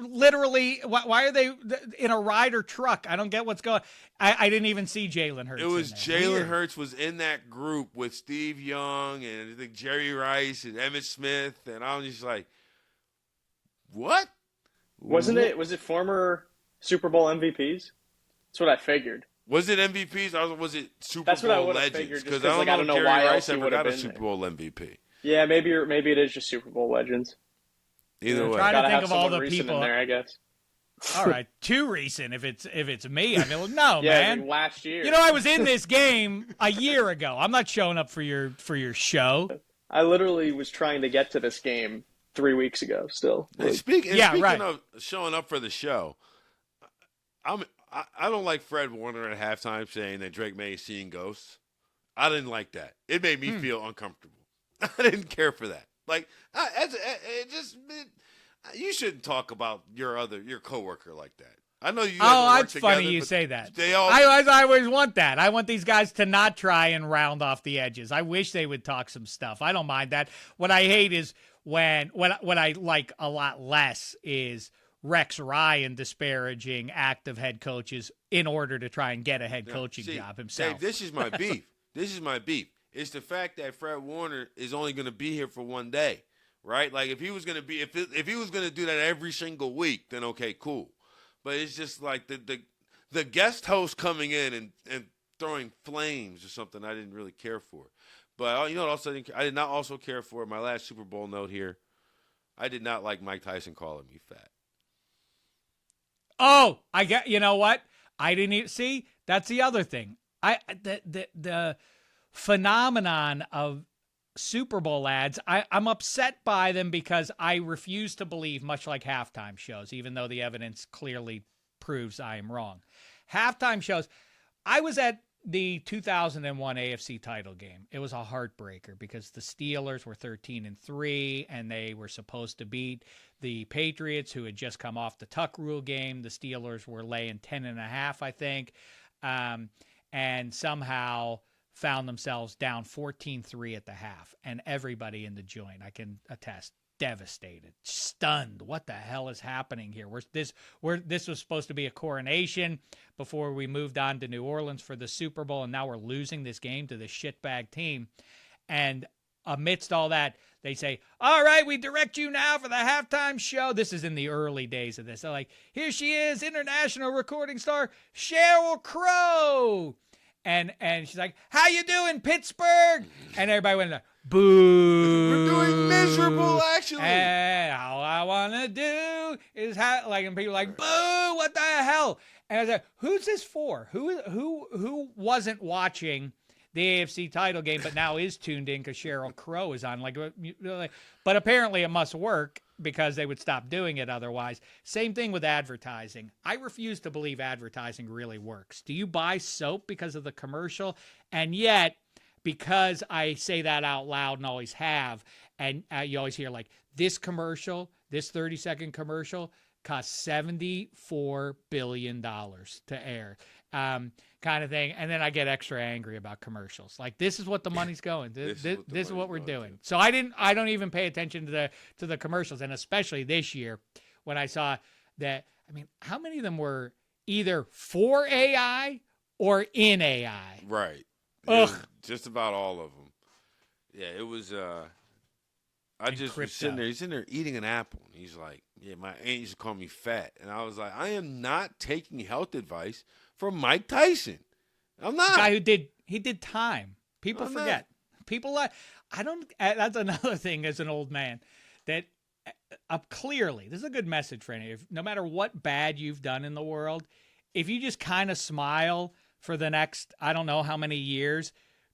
in a Ryder truck? I don't get what's going on. I didn't even see Jalen Hurts. It was Jalen Hurts was in that group with Steve Young and I think Jerry Rice and Emmitt Smith, and I was just like, what? Was it former Super Bowl MVPs? That's what I figured. Was it MVPs? Was it Super That's Bowl what I would have legends? figured. Because I don't know Jerry why Rice else he ever would have got a been Super there. Bowl MVP. Yeah, maybe it is just Super Bowl legends. Either way, trying to think of all the people people in there, I guess. All right, too recent if it's me. I mean, no, yeah, man. Last year. I was in this game a year ago. I'm not showing up for your show. I literally was trying to get to this game 3 weeks ago. Still. Speaking of showing up for the show, I don't like Fred Warner at halftime saying that Drake Maye is seeing ghosts. I didn't like that. It made me feel uncomfortable. I didn't care for that. Like, you shouldn't talk about your coworker like that. I know you guys will work it's together, funny you but say that. They all. I always want that. I want these guys to not try and round off the edges. I wish they would talk some stuff. I don't mind that. What I hate is when what I like a lot less is Rex Ryan disparaging active head coaches in order to try and get a head coaching job himself. Dave, this is my beef. It's the fact that Fred Warner is only going to be here for one day, right? Like if he was going to be, if he was going to do that every single week, then okay, cool. But it's just like the guest host coming in and throwing flames or something I didn't really care for. But you know what else I did not also care for? My last Super Bowl note here. I did not like Mike Tyson calling me fat. Oh, you know what? I didn't even see. That's the other thing. The phenomenon of Super Bowl ads, I'm upset by them because I refuse to believe, much like halftime shows, even though the evidence clearly proves I am wrong. Halftime shows, I was at the 2001 AFC title game. It was a heartbreaker because the Steelers were 13-3 and they were supposed to beat the Patriots, who had just come off the Tuck Rule game. The Steelers were laying 10.5, I think, and somehow found themselves down 14-3 at the half. And everybody in the joint, I can attest, devastated, stunned. What the hell is happening here? This was supposed to be a coronation before we moved on to New Orleans for the Super Bowl, and now we're losing this game to this shitbag team. And amidst all that, they say, all right, we direct you now for the halftime show. This is in the early days of this. They're like, here she is, international recording star Sheryl Crow. And she's like, how you doing, Pittsburgh? And everybody went, boo. We're doing miserable, actually. And all I want to do is and people are like, boo, what the hell? And I was like, who's this for? Who wasn't watching the AFC title game, but now is tuned in because Sheryl Crow is on? But apparently it must work because they would stop doing it otherwise. Same thing with advertising. I refuse to believe advertising really works. Do you buy soap because of the commercial? And yet, because I say that out loud and always have, and you always hear like, this commercial, this 30-second commercial cost $74 billion to air, kind of thing. And then I get extra angry about commercials. Like, this is what the money's going. This is what we're doing. So I don't even pay attention to the commercials. And especially this year when I saw that, I mean, how many of them were either for AI or in AI? Right. Ugh. Just about all of them. Yeah, it was. I just was sitting there. He's in there eating an apple. And he's like, yeah, my aunt used to call me fat. And I was like, I am not taking health advice from Mike Tyson. I'm not. The guy who did time. People forget. Not. People I don't. That's another thing as an old man that clearly, this is a good message for any. No matter what bad you've done in the world, if you just kind of smile for the next, I don't know how many years,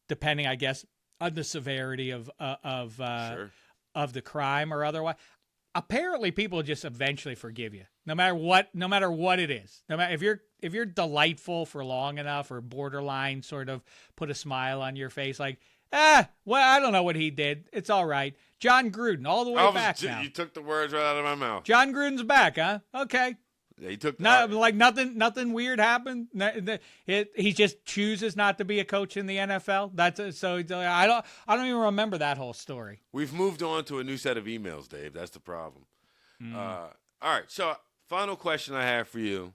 depending, I guess, on the severity of the crime or otherwise, apparently people just eventually forgive you, no matter what it is. No matter if you're delightful for long enough or borderline sort of put a smile on your face, like, well, I don't know what he did. It's all right. John Gruden, all the way back now. You took the words right out of my mouth. John Gruden's back, huh? Okay. Yeah, he took nothing weird happened. He just chooses not to be a coach in the NFL. I don't even remember that whole story. We've moved on to a new set of emails, Dave. That's the problem. All right. So final question I have for you,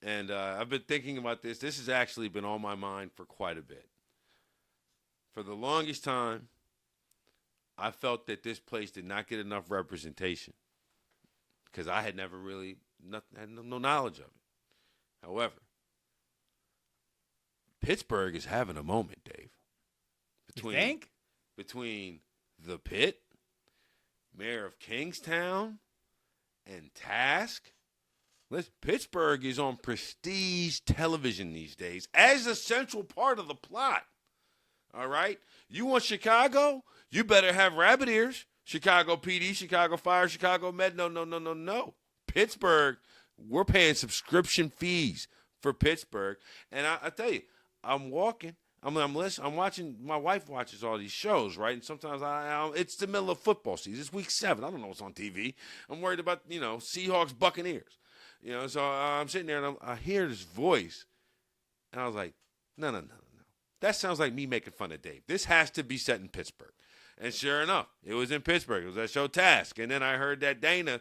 and I've been thinking about this. This has actually been on my mind for quite a bit. For the longest time, I felt that this place did not get enough representation because I had never really had no knowledge of it. However, Pittsburgh is having a moment, Dave. Between the Pit, Mayor of Kingstown, and Task. Listen, Pittsburgh is on prestige television these days as a central part of the plot. All right? You want Chicago? You better have rabbit ears. Chicago PD, Chicago Fire, Chicago Med. No. Pittsburgh, we're paying subscription fees for Pittsburgh. And I tell you, I'm walking. I'm listening. I'm watching. My wife watches all these shows, right? And sometimes it's the middle of football season. It's week 7. I don't know what's on TV. I'm worried about, Seahawks, Buccaneers. So I'm sitting there and I hear this voice, and I was like, no. That sounds like me making fun of Dave. This has to be set in Pittsburgh. And sure enough, it was in Pittsburgh. It was at Show Task. And then I heard that Dana,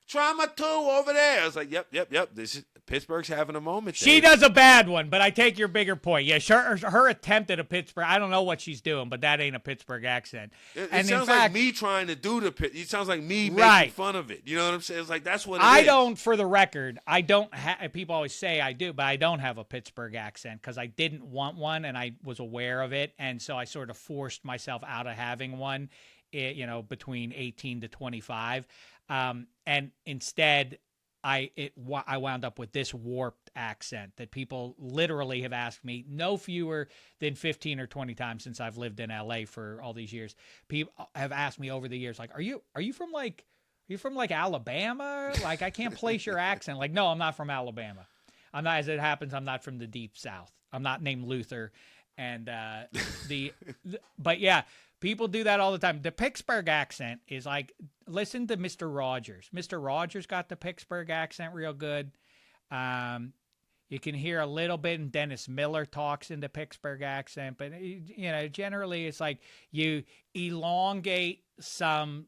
trauma 2 over there. I was like, yep. This is Pittsburgh's having a moment. She does a bad one, but I take your bigger point. Yeah, her attempt at a Pittsburgh, I don't know what she's doing, but that ain't a Pittsburgh accent. It sounds like me trying to do it sounds like me making fun of it. You know what I'm saying? It's like, that's what it is. I don't, for the record, I don't have, people always say I do, but I don't have a Pittsburgh accent because I didn't want one and I was aware of it. And so I sort of forced myself out of having one, between 18 to 25. And instead, I wound up with this warped accent that people literally have asked me no fewer than 15 or 20 times since I've lived in LA for all these years. People have asked me over the years, like, are you from Alabama? Like, I can't place your accent. Like, no, I'm not from Alabama. I'm not, as it happens, I'm not from the deep South. I'm not named Luther. And but yeah, people do that all the time. The Pittsburgh accent is like, listen to Mr. Rogers. Mr. Rogers got the Pittsburgh accent real good. You can hear a little bit, and Dennis Miller talks in the Pittsburgh accent, but generally it's like you elongate some.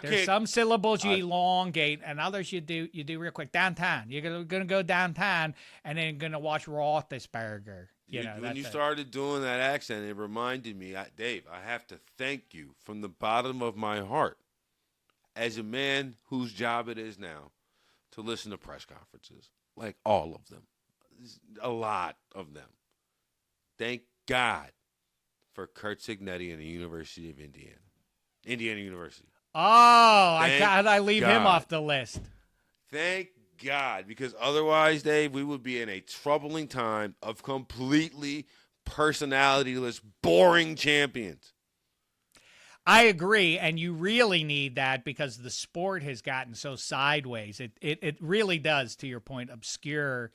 There's some syllables you elongate, and others you do real quick. Downtown, you're gonna go downtown, and then gonna watch Roethlisberger. When you started doing that accent, it reminded me, Dave, I have to thank you from the bottom of my heart, as a man whose job it is now to listen to press conferences, like all of them, a lot of them. Thank God for Kurt Signetti and the University of Indiana University. Oh, I leave him off the list. Thank God, because otherwise, Dave, we would be in a troubling time of completely personality-less, boring champions. I agree, and you really need that because the sport has gotten so sideways. It really does, to your point, obscure.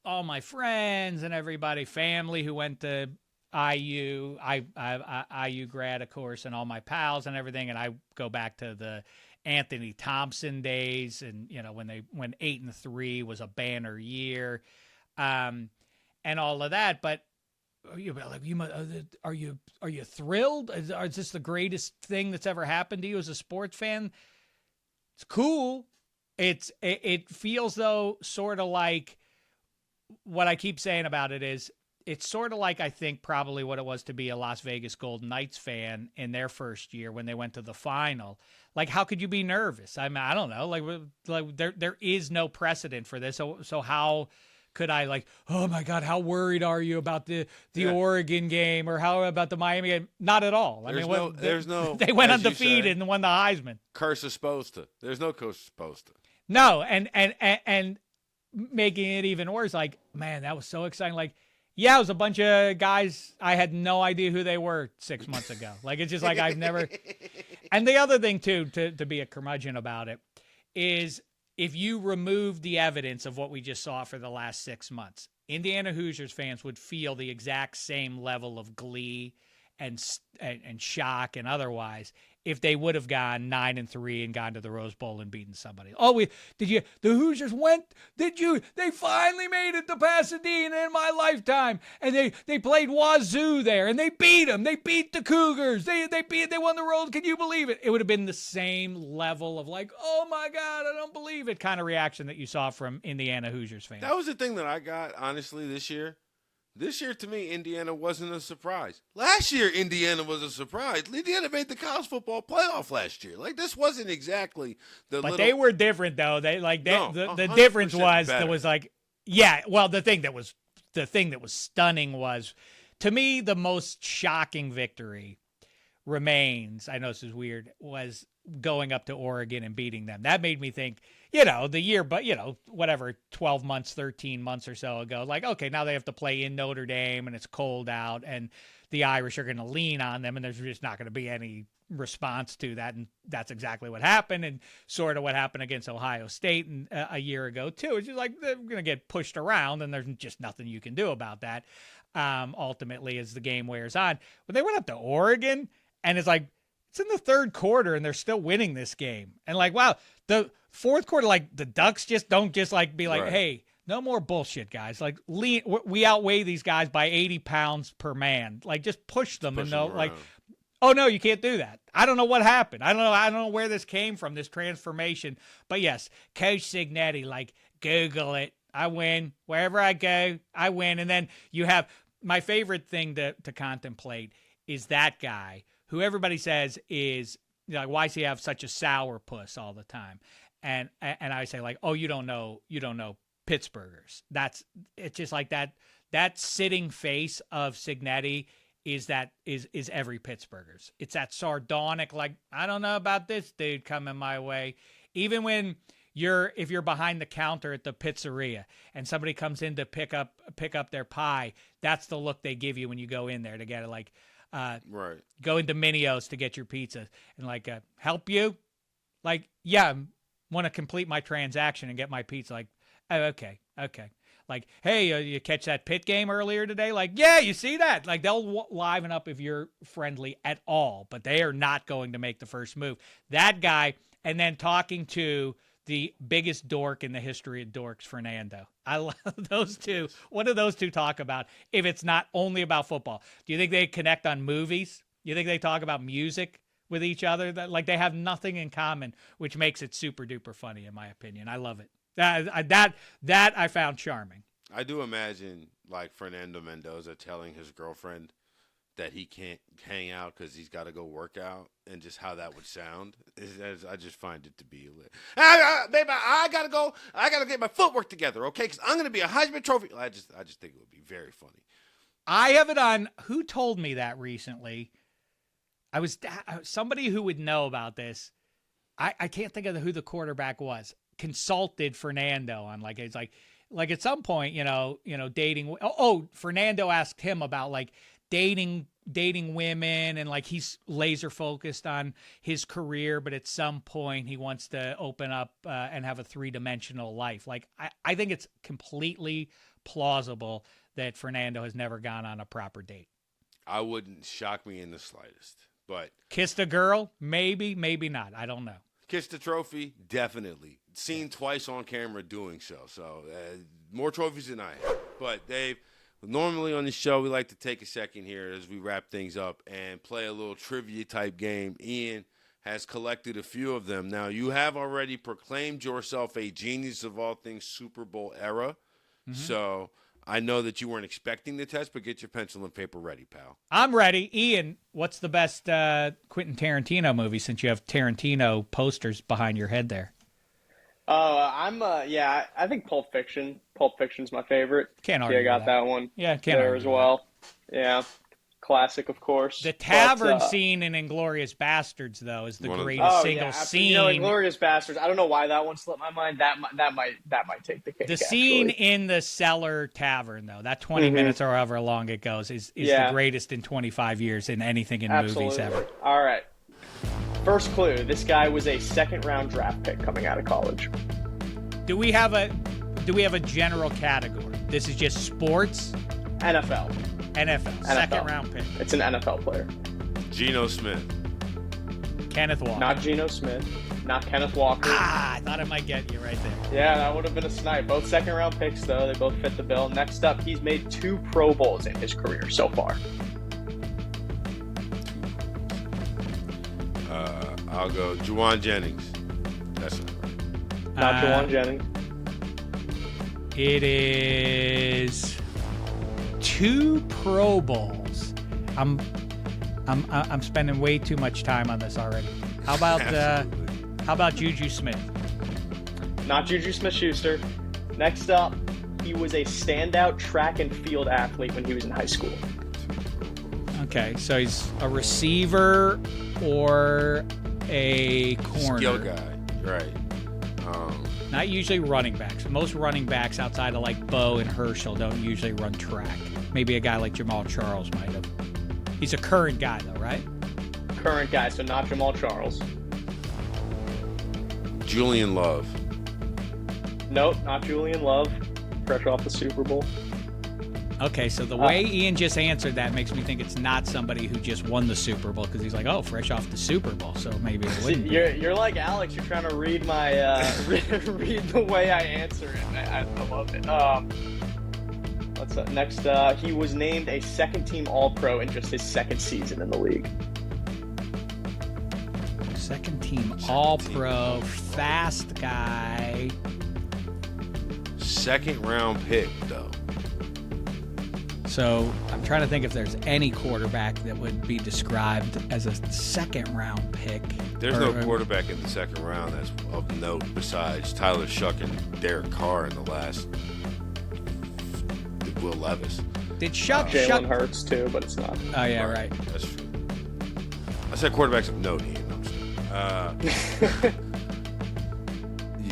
All my friends and everybody, family who went to IU, IU grad, of course, and all my pals and everything, and I go back to the Anthony Thompson days, and when 8-3 was a banner year, and all of that. But are you thrilled? Is this the greatest thing that's ever happened to you as a sports fan? It's cool. It feels though sort of like what I keep saying about it is it's sort of like I think probably what it was to be a Las Vegas Golden Knights fan in their first year when they went to the final. Like, how could you be nervous? I mean, I don't know. Like there is no precedent for this. So how could I oh my God, how worried are you about the Oregon game or how about the Miami game? Not at all. There's no. They went undefeated and won the Heisman. Curse is supposed to. There's no coach supposed to. No, and making it even worse. Like, man, that was so exciting. Like, yeah, it was a bunch of guys. I had no idea who they were 6 months ago. Like, it's just like I've never. And the other thing, too, to be a curmudgeon about it, is if you remove the evidence of what we just saw for the last 6 months, Indiana Hoosiers fans would feel the exact same level of glee and shock and otherwise if they would have gone 9-3 and gone to the Rose Bowl and beaten somebody. The Hoosiers they finally made it to Pasadena in my lifetime, and they played Wazoo there and they beat them. They beat the Cougars. They won the Rose. Can you believe it? It would have been the same level of like, oh my God, I don't believe it kind of reaction that you saw from Indiana Hoosiers fans. That was the thing that I got, honestly, this year. This year, to me, Indiana wasn't a surprise. Last year, Indiana was a surprise. Indiana made the college football playoff last year. Like, this wasn't exactly But they were different, though. The difference was better. There was like, yeah. Well, the thing that was stunning was, to me, the most shocking victory remains. I know this is weird. Was going up to Oregon and beating them. That made me think, the year, but, whatever, 12 months, 13 months or so ago, like, okay, now they have to play in Notre Dame and it's cold out and the Irish are going to lean on them and there's just not going to be any response to that. And that's exactly what happened and sort of what happened against Ohio State a year ago, too. It's just like they're going to get pushed around and there's just nothing you can do about that, ultimately, as the game wears on. But they went up to Oregon and it's like, it's in the third quarter and they're still winning this game. And like, wow, the fourth quarter, like the Ducks just don't just like be like, Right. hey, no more bullshit, guys. Like we outweigh these guys by 80 pounds per man. Like just push them Push and them like, around. oh no, you can't do that. I don't know what happened. I don't know where this came from, this transformation. But yes, Coach Cignetti, like Google it. I win. Wherever I go, I win. And then you have my favorite thing to contemplate is that guy who everybody says is, you know, like, why does he have such a sour puss all the time? And I say like, oh, you don't know Pittsburghers. It's just like that sitting face of Cignetti is every Pittsburghers. It's that sardonic, like, I don't know about this dude coming my way. Even when if you're behind the counter at the pizzeria and somebody comes in to pick up their pie, that's the look they give you when you go in there to get it. Like, Right. go into Minio's to get your pizza and like, help you? Like, yeah, want to complete my transaction and get my pizza. Like, oh, okay. Like, hey, you catch that Pitt game earlier today? Like, yeah, you see that? Like, they'll liven up if you're friendly at all, but they are not going to make the first move. That guy, and then talking to the biggest dork in the history of dorks, Fernando. I love those two. What do those two talk about if it's not only about football? Do you think they connect on movies? You think they talk about music with each other? Like they have nothing in common, which makes it super duper funny, in my opinion. I love it. That I found charming. I do imagine like Fernando Mendoza telling his girlfriend that he can't hang out because he's got to go work out, and just how that would sound. I just find it to be lit. Babe, I gotta go. I gotta get my footwork together, okay? Because I'm gonna be a Heisman Trophy. I just think it would be very funny. I have it on. Who told me that recently? I was somebody who would know about this. I can't think of who the quarterback was. Consulted Fernando on like it's like at some point, you know, dating. Fernando asked him about like dating women, and like he's laser focused on his career, but at some point he wants to open up and have a 3-dimensional life. Like I think it's completely plausible that Fernando has never gone on a proper date. I wouldn't shock me in the slightest, but Kissed a girl, maybe not. I don't know. kissed a trophy, definitely. Seen twice on camera doing so. So more trophies than I have. But Dave, normally on the show, we like to take a second here as we wrap things up and play a little trivia type game. Ian has collected a few of them. Now, you have already proclaimed yourself a genius of all things Super Bowl era. Mm-hmm. So I know that you weren't expecting the test, but get your pencil and paper ready, pal. I'm ready. Ian, what's the best Quentin Tarantino movie, since you have Tarantino posters behind your head there? I think Pulp Fiction. Pulp Fiction's my favorite. Can't argue. I got that one. Yeah, can't there argue as well. Yeah, classic, of course. The tavern scene in Inglourious Bastards, though, is the greatest single scene. You know, Inglourious Bastards. I don't know why that one slipped my mind. That might take the cake. The scene in the cellar tavern, though, that 20 minutes or however long it goes, is the greatest in 25 years in anything in movies ever. All right. First clue: this guy was a second-round draft pick coming out of college. Do we have a general category? This is just sports. NFL. Second-round pick. It's an NFL player. Geno Smith. Kenneth Walker. Not Geno Smith. Not Kenneth Walker. I thought I might get you right there. Yeah, that would have been a snipe. Both second-round picks, though. They both fit the bill. Next up, he's made 2 Pro Bowls in his career so far. I'll go Juwan Jennings. That's not right. Not Juwan Jennings. It is 2 Pro Bowls. I'm spending way too much time on this already. How about Juju Smith? Not Juju Smith-Schuster. Next up, he was a standout track and field athlete when he was in high school. Okay, so he's a receiver or a corner. Skill guy, right. Not usually running backs. Most running backs outside of like Bo and Herschel don't usually run track. Maybe a guy like Jamal Charles might have. He's a current guy though, right? Current guy, so not Jamal Charles. Julian Love. Nope, not Julian Love. Fresh off the Super Bowl. Okay, so the way Ian just answered that makes me think it's not somebody who just won the Super Bowl, because he's like, oh, fresh off the Super Bowl, so maybe it wouldn't be. You're like Alex. You're trying to read my read the way I answer it. I love it. What's up? Next, he was named a second-team All-Pro in just his second season in the league. Second-team All-Pro, fast guy. Second-round pick, though. So I'm trying to think if there's any quarterback that would be described as a second-round pick. There's no quarterback in the second round that's of note besides Tyler Shuck and Derek Carr in the last. Will Levis. Did Shuck? Jalen Hurts too, but it's not. Oh yeah, right. That's true. I said quarterbacks of note here.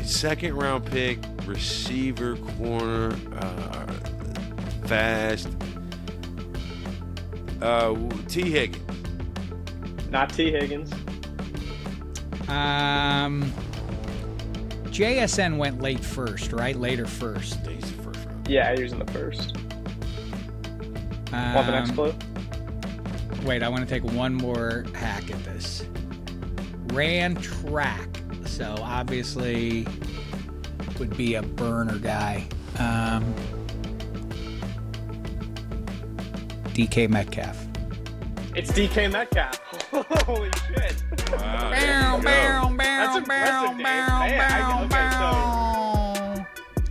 Second round pick, receiver, corner, fast. T. Higgins. Not T. Higgins. JSN went late first, right? Later first. He's the first round. Yeah, he was in the first. Want the next clue? Wait, I want to take one more hack at this. Ran track, so obviously would be a burner guy. DK Metcalf. It's DK Metcalf. Holy shit. Wow, That's impressive,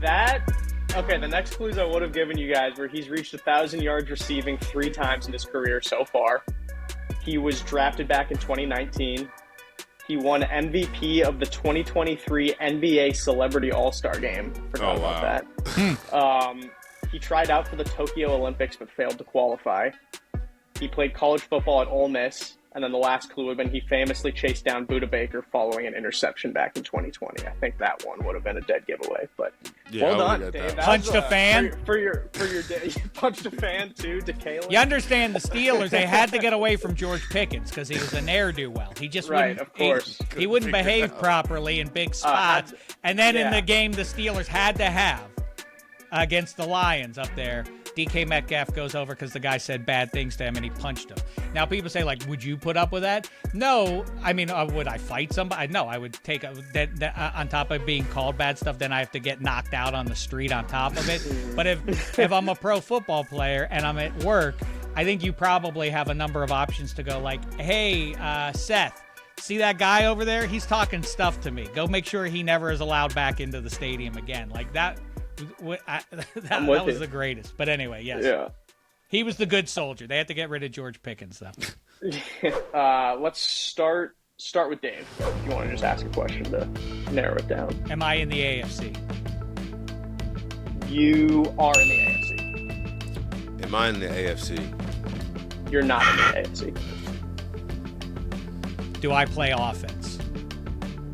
Dave. Okay, the next clues I would have given you guys were he's reached 1,000 yards receiving 3 times in his career so far. He was drafted back in 2019. He won MVP of the 2023 NBA Celebrity All-Star Game. Forgot about that. He tried out for the Tokyo Olympics but failed to qualify. He played college football at Ole Miss. And then the last clue would have been he famously chased down Budda Baker following an interception back in 2020. I think that one would have been a dead giveaway. But well done, Dave. Punched a fan? For your day. You punched a fan, too, DeKalin. You understand the Steelers, they had to get away from George Pickens because he was a ne'er-do-well. He just wouldn't, of course. He wouldn't behave properly in big spots. And then in the game the Steelers had to have against the Lions up there, DK Metcalf goes over because the guy said bad things to him and he punched him. Now people say, like, would you put up with that? No. I mean, would I fight somebody? No, I would take that on top of being called bad stuff, then I have to get knocked out on the street on top of it. But if I'm a pro football player and I'm at work, I think you probably have a number of options to go like, hey, Seth, see that guy over there? He's talking stuff to me. Go make sure he never is allowed back into the stadium again. Like that. That was the greatest. But anyway, yes. Yeah. He was the good soldier. They had to get rid of George Pickens, though. Let's start with Dave. If you want to just ask a question to narrow it down. Am I in the AFC? You are in the AFC. Am I in the AFC? You're not in the AFC. Do I play offense?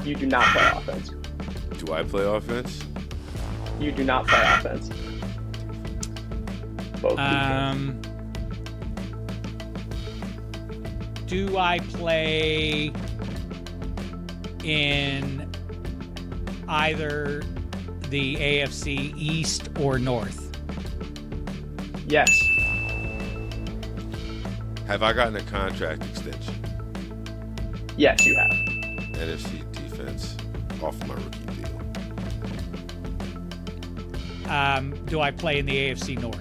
You do not play offense. Do I play offense? You do not play offense. Both defense. Do I play in either the AFC East or North? Yes. Have I gotten a contract extension? Yes, you have. NFC defense off my rookie deal. Do I play in the AFC North?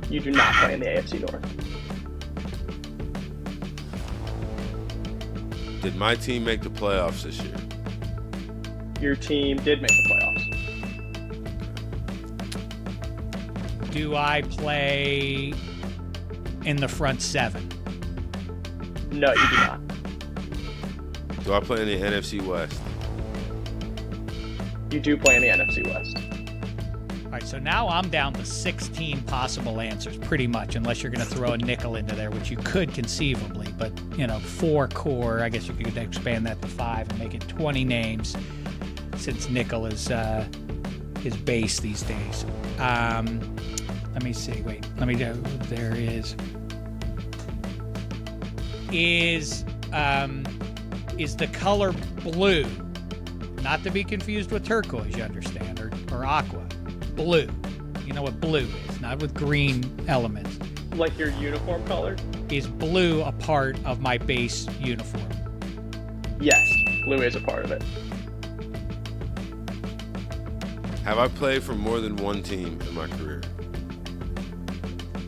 You do not play in the AFC North. Did my team make the playoffs this year? Your team did make the playoffs. Do I play in the front 7? No, you do not. Do I play in the NFC West? You do play in the NFC West. All right, so now I'm down to 16 possible answers, pretty much, unless you're going to throw a nickel into there, which you could conceivably. But, 4 core, I guess you could expand that to 5 and make it 20 names, since nickel is his base these days. Let me see. Wait, let me go. There is the color blue, not to be confused with turquoise, you understand, or aqua. Blue. You know what blue is, not with green elements. Like your uniform color? Is blue a part of my base uniform? Yes, blue is a part of it. Have I played for more than one team in my career?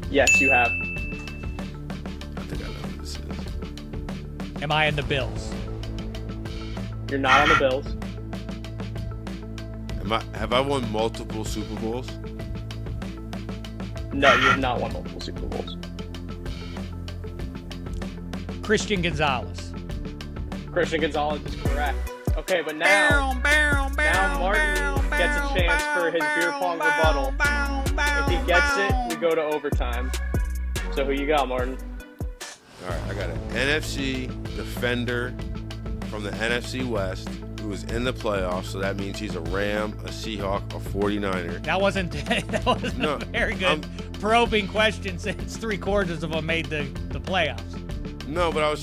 Yes, you have. I think I know who this is. Am I in the Bills? You're not on the Bills. Have I won multiple Super Bowls? No, you have not won multiple Super Bowls. Christian Gonzalez. Christian Gonzalez is correct. Okay, but now Martin gets a chance for his beer pong rebuttal. If he gets it, we go to overtime. So who you got, Martin? All right, I got an NFC defender from the NFC West who was in the playoffs, so that means he's a Ram, a Seahawk, a 49er. That wasn't a very good probing question since 3/4 of them made the playoffs. No, but what I was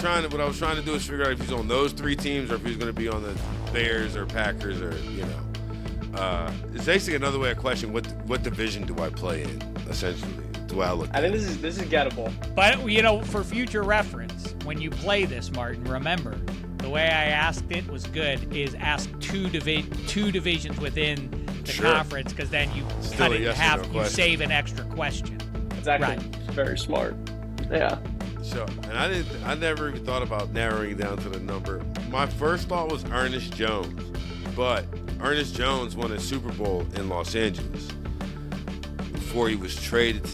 trying to do is figure out if he's on those three teams or if he's going to be on the Bears or Packers or, it's basically another way of question what division do I play in, essentially. Do I look? I think this is gettable. But, for future reference, when you play this, Martin, remember, the way I asked it was good, is ask two divisions within the conference, because then you cut it in half, you save an extra question. It's actually very smart. Yeah. So, and I never even thought about narrowing it down to the number. My first thought was Ernest Jones, but Ernest Jones won a Super Bowl in Los Angeles before he was traded to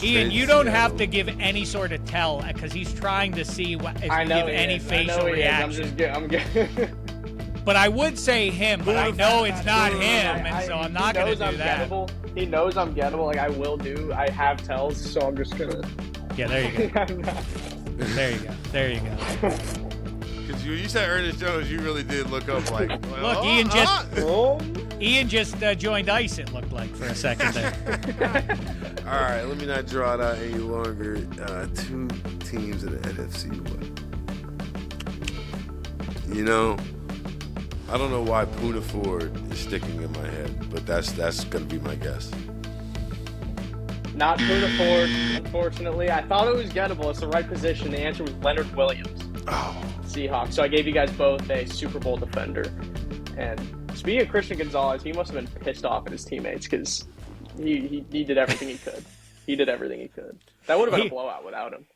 Ian, you don't have to give any sort of tell, because he's trying to see if you give any facial reaction. I'm good. But I would say him, but I know it's not him, and so I'm not going to do that. He knows I'm gettable. Like, I have tells, so I'm just going to... Yeah, there you go. There you go. Because you said Ernest Jones, you really did look up like. Look, Ian just joined ICE. It looked like for a second there. All right, let me not draw it out any longer. Two teams in the NFC West. I don't know why Poona Ford is sticking in my head, but that's gonna be my guess. Not Poona Ford, unfortunately. I thought it was gettable. It's the right position. The answer was Leonard Williams. Oh. Seahawks. So I gave you guys both a Super Bowl defender. And speaking of Christian Gonzalez, he must have been pissed off at his teammates because he did everything he could. He did everything he could. That would have been a blowout without him.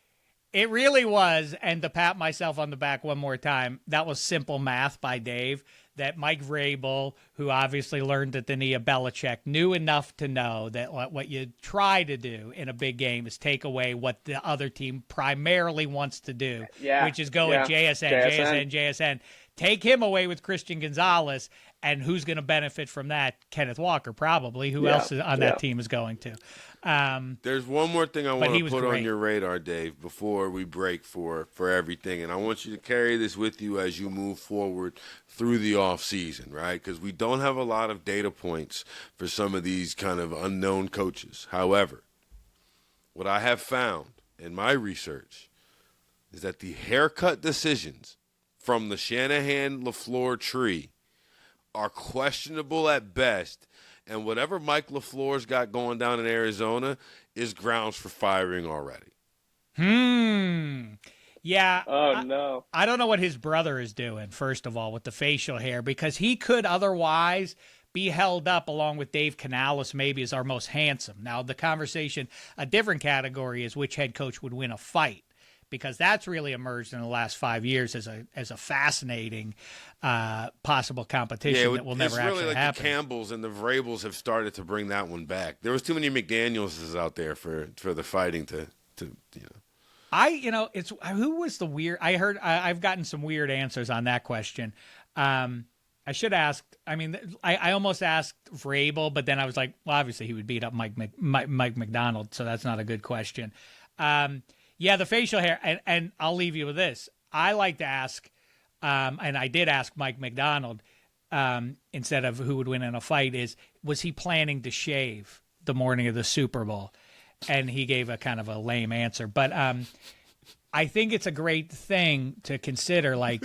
It really was. And to pat myself on the back one more time, that was simple math by Dave. That Mike Vrabel, who obviously learned at the knee of Belichick, knew enough to know that what you try to do in a big game is take away what the other team primarily wants to do, which is go at JSN. Take him away with Christian Gonzalez, and who's going to benefit from that? Kenneth Walker, probably. Who else on that team is going to? There's one more thing I want to put on your radar, Dave, before we break for everything, and I want you to carry this with you as you move forward through the off season, right? Because we don't have a lot of data points for some of these kind of unknown coaches. However, what I have found in my research is that the haircut decisions from the Shanahan-LaFleur tree are questionable at best. And whatever Mike LaFleur's got going down in Arizona is grounds for firing already. Yeah. Oh, no. I don't know what his brother is doing, first of all, with the facial hair, because he could otherwise be held up along with Dave Canales maybe as our most handsome. Now, the conversation, a different category is which head coach would win a fight, because that's really emerged in the last 5 years as a fascinating possible competition that will never actually really like happen. The Campbells and the Vrabels have started to bring that one back. There was too many McDanielses out there for the fighting to. It's who was the weird. I've gotten some weird answers on that question. I should ask. I mean, I almost asked Vrabel, but then I was like, well, obviously he would beat up Mike McDonald, so that's not a good question. Yeah, the facial hair, and I'll leave you with this. I like to ask, and I did ask Mike McDonald instead of who would win in a fight, was he planning to shave the morning of the Super Bowl? And he gave a kind of a lame answer. But I think it's a great thing to consider, like,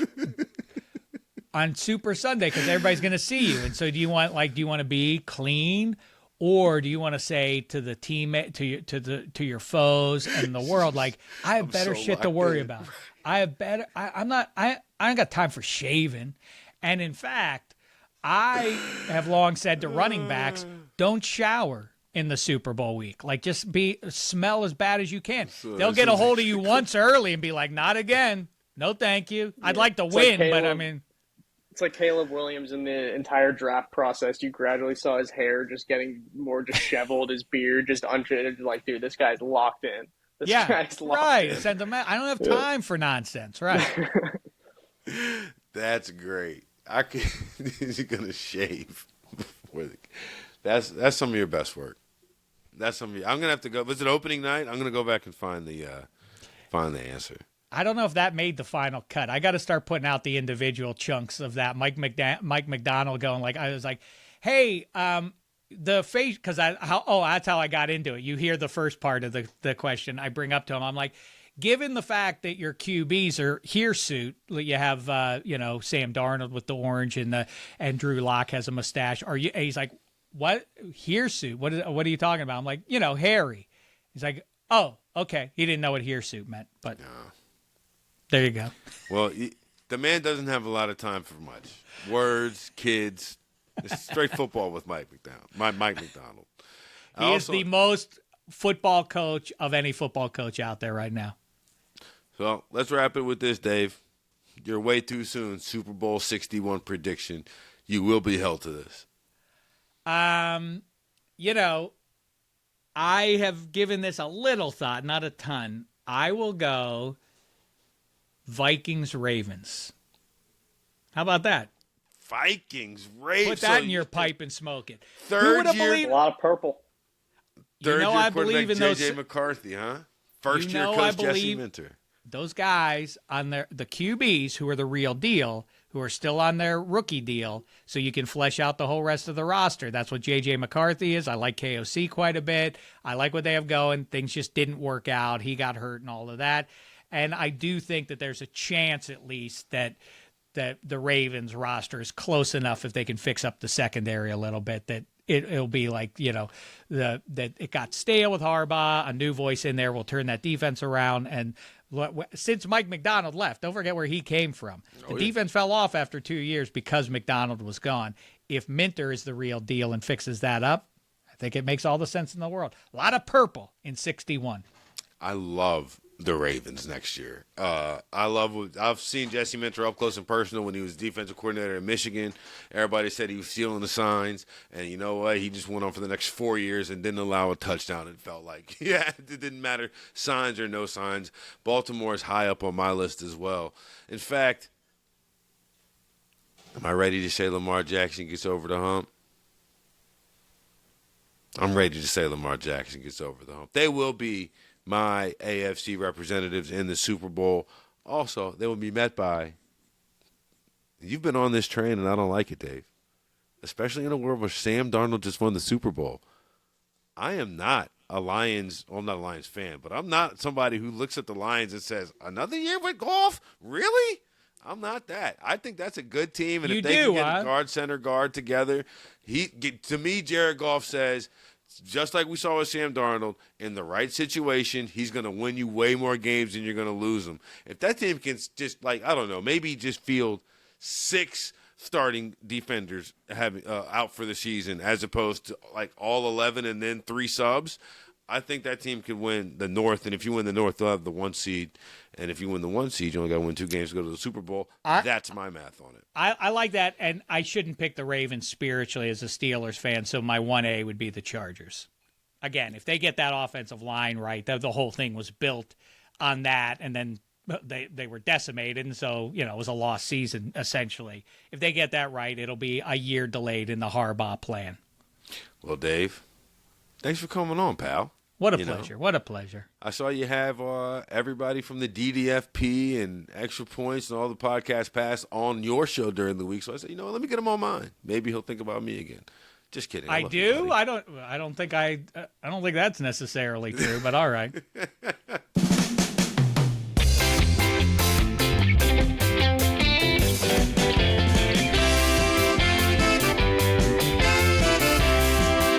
on Super Sunday, because everybody's going to see you. And so do you want to be clean, Or do you want to say to the teammate, to your foes and the world, like, I have better shit to worry about. I have better. I ain't got time for shaving. And in fact, I have long said to running backs, don't shower in the Super Bowl week. Like, just smell as bad as you can. They'll get a hold of you once early and be like, not again. No, thank you. I'd like to win, but I mean. It's like Caleb Williams in the entire draft process. You gradually saw his hair just getting more disheveled, his beard just untreated. Like, dude, this guy's locked in. This guy's locked in. Sentiment. I don't have time for nonsense. Right. That's great. He's gonna shave. That's some of your best work. That's some of your. I'm gonna have to go. Was it opening night? I'm gonna go back and find the answer. I don't know if that made the final cut. I got to start putting out the individual chunks of that. Mike McDonald going like, I was like, hey, the face, because that's how I got into it. You hear the first part of the question I bring up to him. I'm like, given the fact that your QBs are hirsute, you have Sam Darnold with the orange and Drew Lock has a mustache. He's like, what hirsute? What are you talking about? I'm like, hairy. He's like, oh, okay. He didn't know what hirsute meant, but. No. There you go. Well, the man doesn't have a lot of time for much. Words, kids. It's straight football with Mike McDonald. He is the most football coach of any football coach out there right now. So let's wrap it with this, Dave. You're way too soon. Super Bowl 61 prediction. You will be held to this. I have given this a little thought, not a ton. I will go Vikings-Ravens. How about that? Vikings-Ravens. Put that in your pipe and smoke it. Third year. A lot of purple. Third year I believe in those. J.J. McCarthy, huh? First year coach Jesse Minter. Those guys on the QBs who are the real deal, who are still on their rookie deal, so you can flesh out the whole rest of the roster. That's what J.J. McCarthy is. I like KOC quite a bit. I like what they have going. Things just didn't work out. He got hurt and all of that. And I do think that there's a chance, at least, that the Ravens roster is close enough if they can fix up the secondary a little bit that it'll be like, that it got stale with Harbaugh. A new voice in there will turn that defense around. And since Mike McDonald left, don't forget where he came from. The defense fell off after 2 years because McDonald was gone. If Minter is the real deal and fixes that up, I think it makes all the sense in the world. A lot of purple in 61. I love the Ravens next year. I've seen Jesse Minter up close and personal when he was defensive coordinator in Michigan. Everybody said he was stealing the signs, and you know what? He just went on for the next 4 years and didn't allow a touchdown. It felt like, it didn't matter, signs or no signs. Baltimore is high up on my list as well. In fact, am I ready to say Lamar Jackson gets over the hump? I'm ready to say Lamar Jackson gets over the hump. They will be my AFC representatives in the Super Bowl. Also, they will be met by, you've been on this train and I don't like it, Dave, especially in a world where Sam Darnold just won the Super Bowl. I am not I'm not a Lions fan, but I'm not somebody who looks at the Lions and says, another year with Goff? Really? I'm not that. I think that's a good team, and if they can get a guard, center, guard together, to me, Jared Goff says, just like we saw with Sam Darnold, in the right situation, he's going to win you way more games than you're going to lose them. If that team can just, maybe just field 6 starting defenders out for the season as opposed to, all 11 and then 3 subs, I think that team could win the North. And if you win the North, they'll have the 1 seed. And if you win the 1 seed, you only got to win 2 games to go to the Super Bowl. That's my math on it. I like that, and I shouldn't pick the Ravens spiritually as a Steelers fan, so my 1A would be the Chargers. Again, if they get that offensive line right, the whole thing was built on that, and then they were decimated, and so, it was a lost season, essentially. If they get that right, it'll be a year delayed in the Harbaugh plan. Well, Dave, thanks for coming on, pal. What a pleasure. What a pleasure. I saw you have everybody from the DDFP and Extra Points and all the podcast pass on your show during the week. So I said, let me get him on mine. Maybe he'll think about me again. Just kidding. I do. I don't think that's necessarily true, but all right.